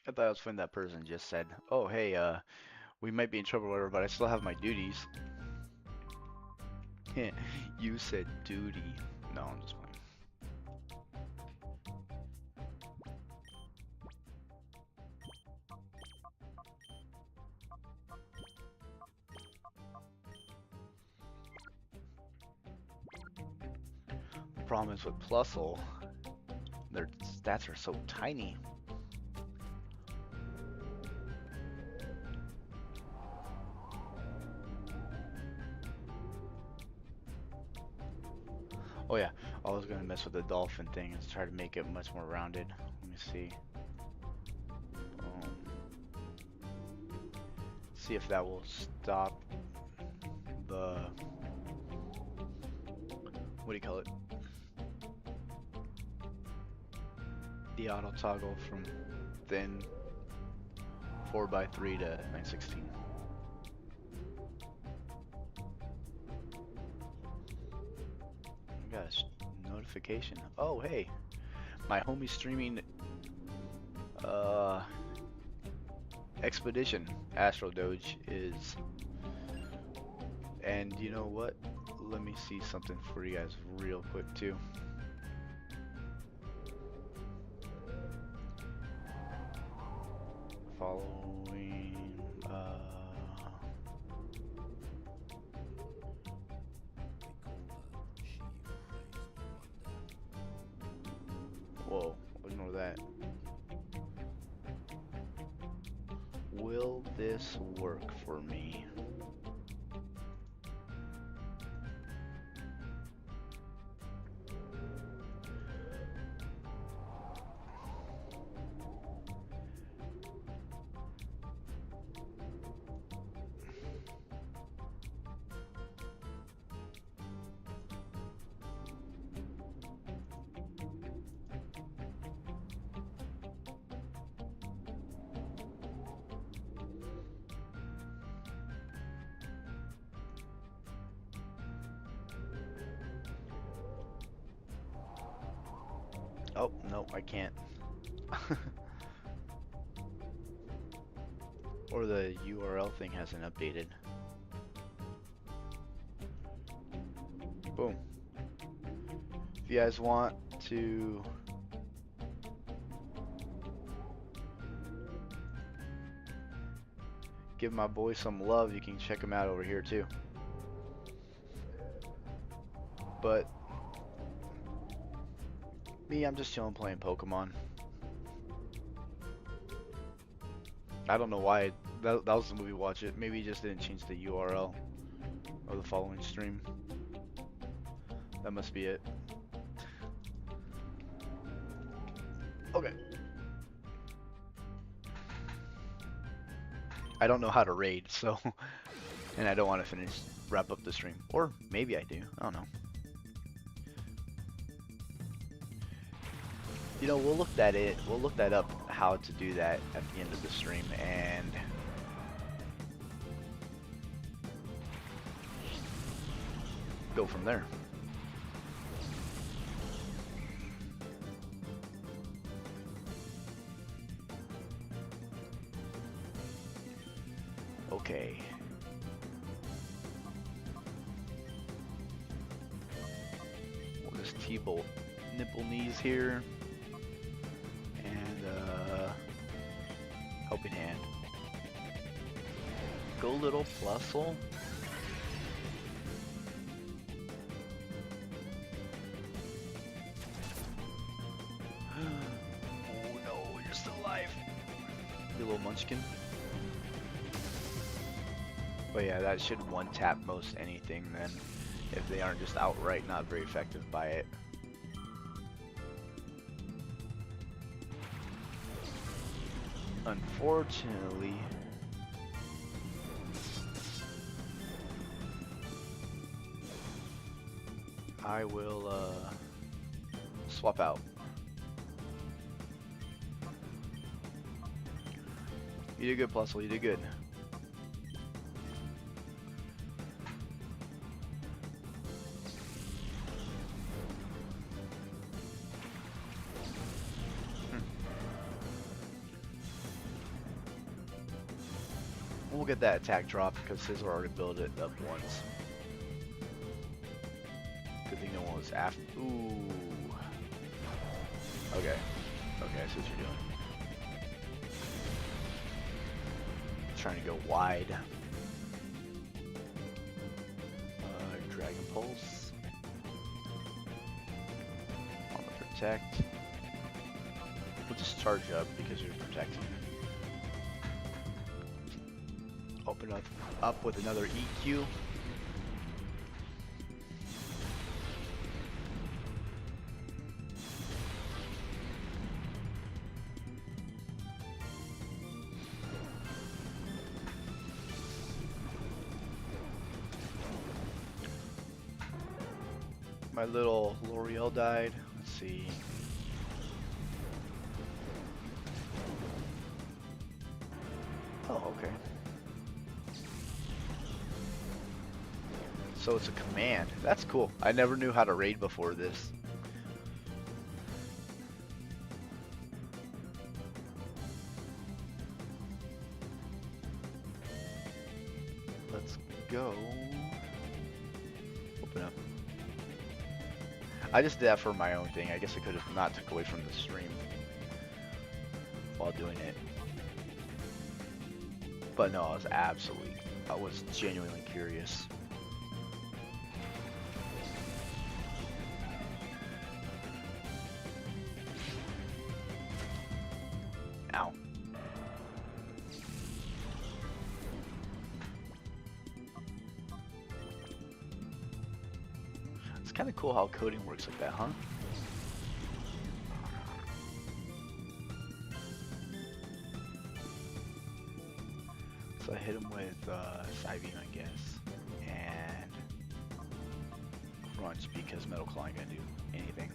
I thought it was funny that person just said, oh hey, we might be in trouble or whatever, but I still have my duties. You said duty. No, I'm just playing. The problem is with Plusle, their stats are so tiny. Oh yeah, I was gonna mess with the dolphin thing and try to make it much more rounded. Let me see. See if that will stop the, what do you call it? The auto toggle from thin 4x3 to 916. Got a notification. Oh hey, my homie streaming Expedition Astro Doge is. And you know what? Let me see something for you guys real quick too. Following whoa, ignore that. Will this work for me? Oh, no, I can't. Or the URL thing hasn't updated. Boom. If you guys want to give my boy some love, you can check him out over here too. But me, I'm just chilling playing Pokemon. I don't know why that was the movie watch it. Maybe he just didn't change the URL of the following stream. That must be it. Okay. I don't know how to raid, so and I don't want to wrap up the stream. Or maybe I do. I don't know. You know, we'll look that up how to do that at the end of the stream and go from there. Okay. We'll just T-bolt nipple knees here. Helping hand. Go little Plusle. Oh no, you're still alive. You little munchkin. But yeah, that should one tap most anything then, if they aren't just outright not very effective by it. Unfortunately, I will swap out. You did good, Plusle, you did good. We'll get that attack drop because Sizzle already built it up once. Good thing no one was after. Ooh. Okay. Okay, I see what you're doing. Trying to go wide. Dragon Pulse. On the protect. We'll just charge up because you're protecting. Open up with another EQ. My little L'Oreal died. Let's see. Oh, okay. So it's a command. That's cool. I never knew how to raid before this. go. Open up. I just did that for my own thing. I guess I could have not took away from the stream while doing it. But no, I was genuinely curious. Ow. It's kind of cool how coding works like that, huh? So I hit him with Side Beam, I guess, and Crunch because Metal Claw ain't gonna do anything.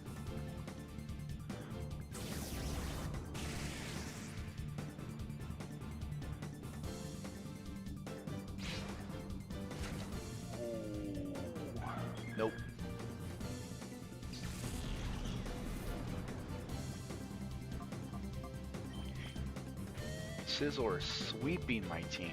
Nope. Scizor sweeping my team.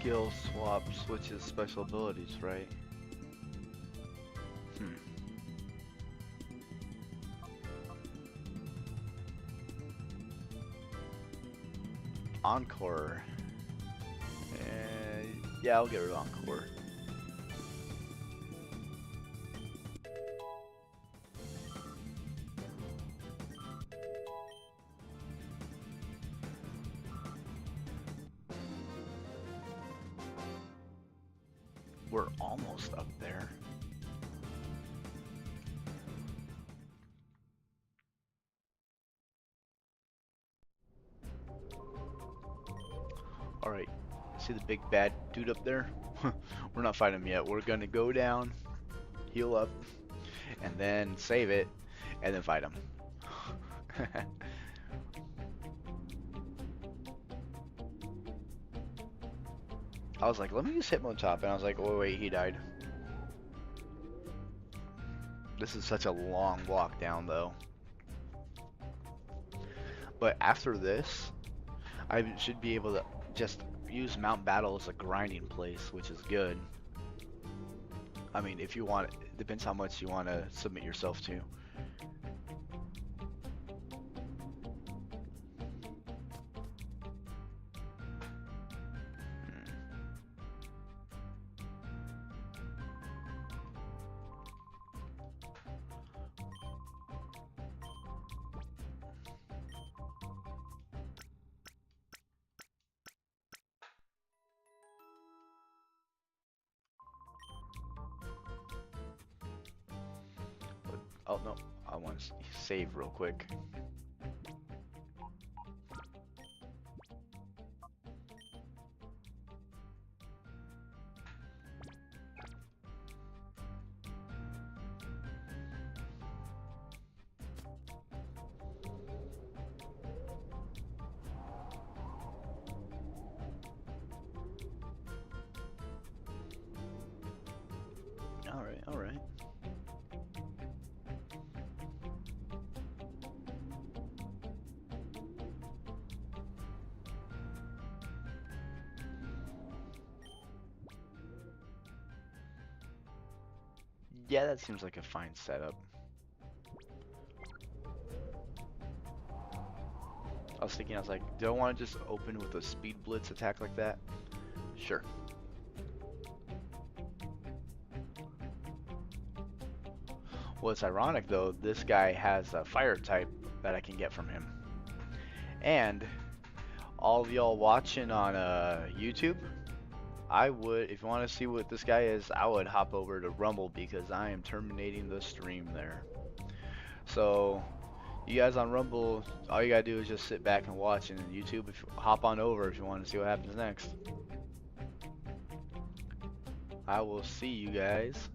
Skill swap switches special abilities, right? Encore. Yeah, I'll get rid of Encore. We're almost up there. Alright, see the big bad dude up there? We're not fighting him yet. We're gonna go down, heal up, and then save it, and then fight him. I was like, let me use Hitmontop, and I was like, oh wait, he died. This is such a long walk down, though. But after this, I should be able to just use Mount Battle as a grinding place, which is good. I mean, if you want, it depends how much you want to submit yourself to. Oh no, I want to save real quick. Alright, alright. Yeah, that seems like a fine setup. I was thinking, I was like, do I want to just open with a speed blitz attack like that? Sure. Well, it's ironic though, this guy has a fire type that I can get from him. And all of y'all watching on YouTube, I would, if you want to see what this guy is, I would hop over to Rumble because I am terminating the stream there. So, you guys on Rumble, all you gotta do is just sit back and watch, and YouTube, if you hop on over if you want to see what happens next. I will see you guys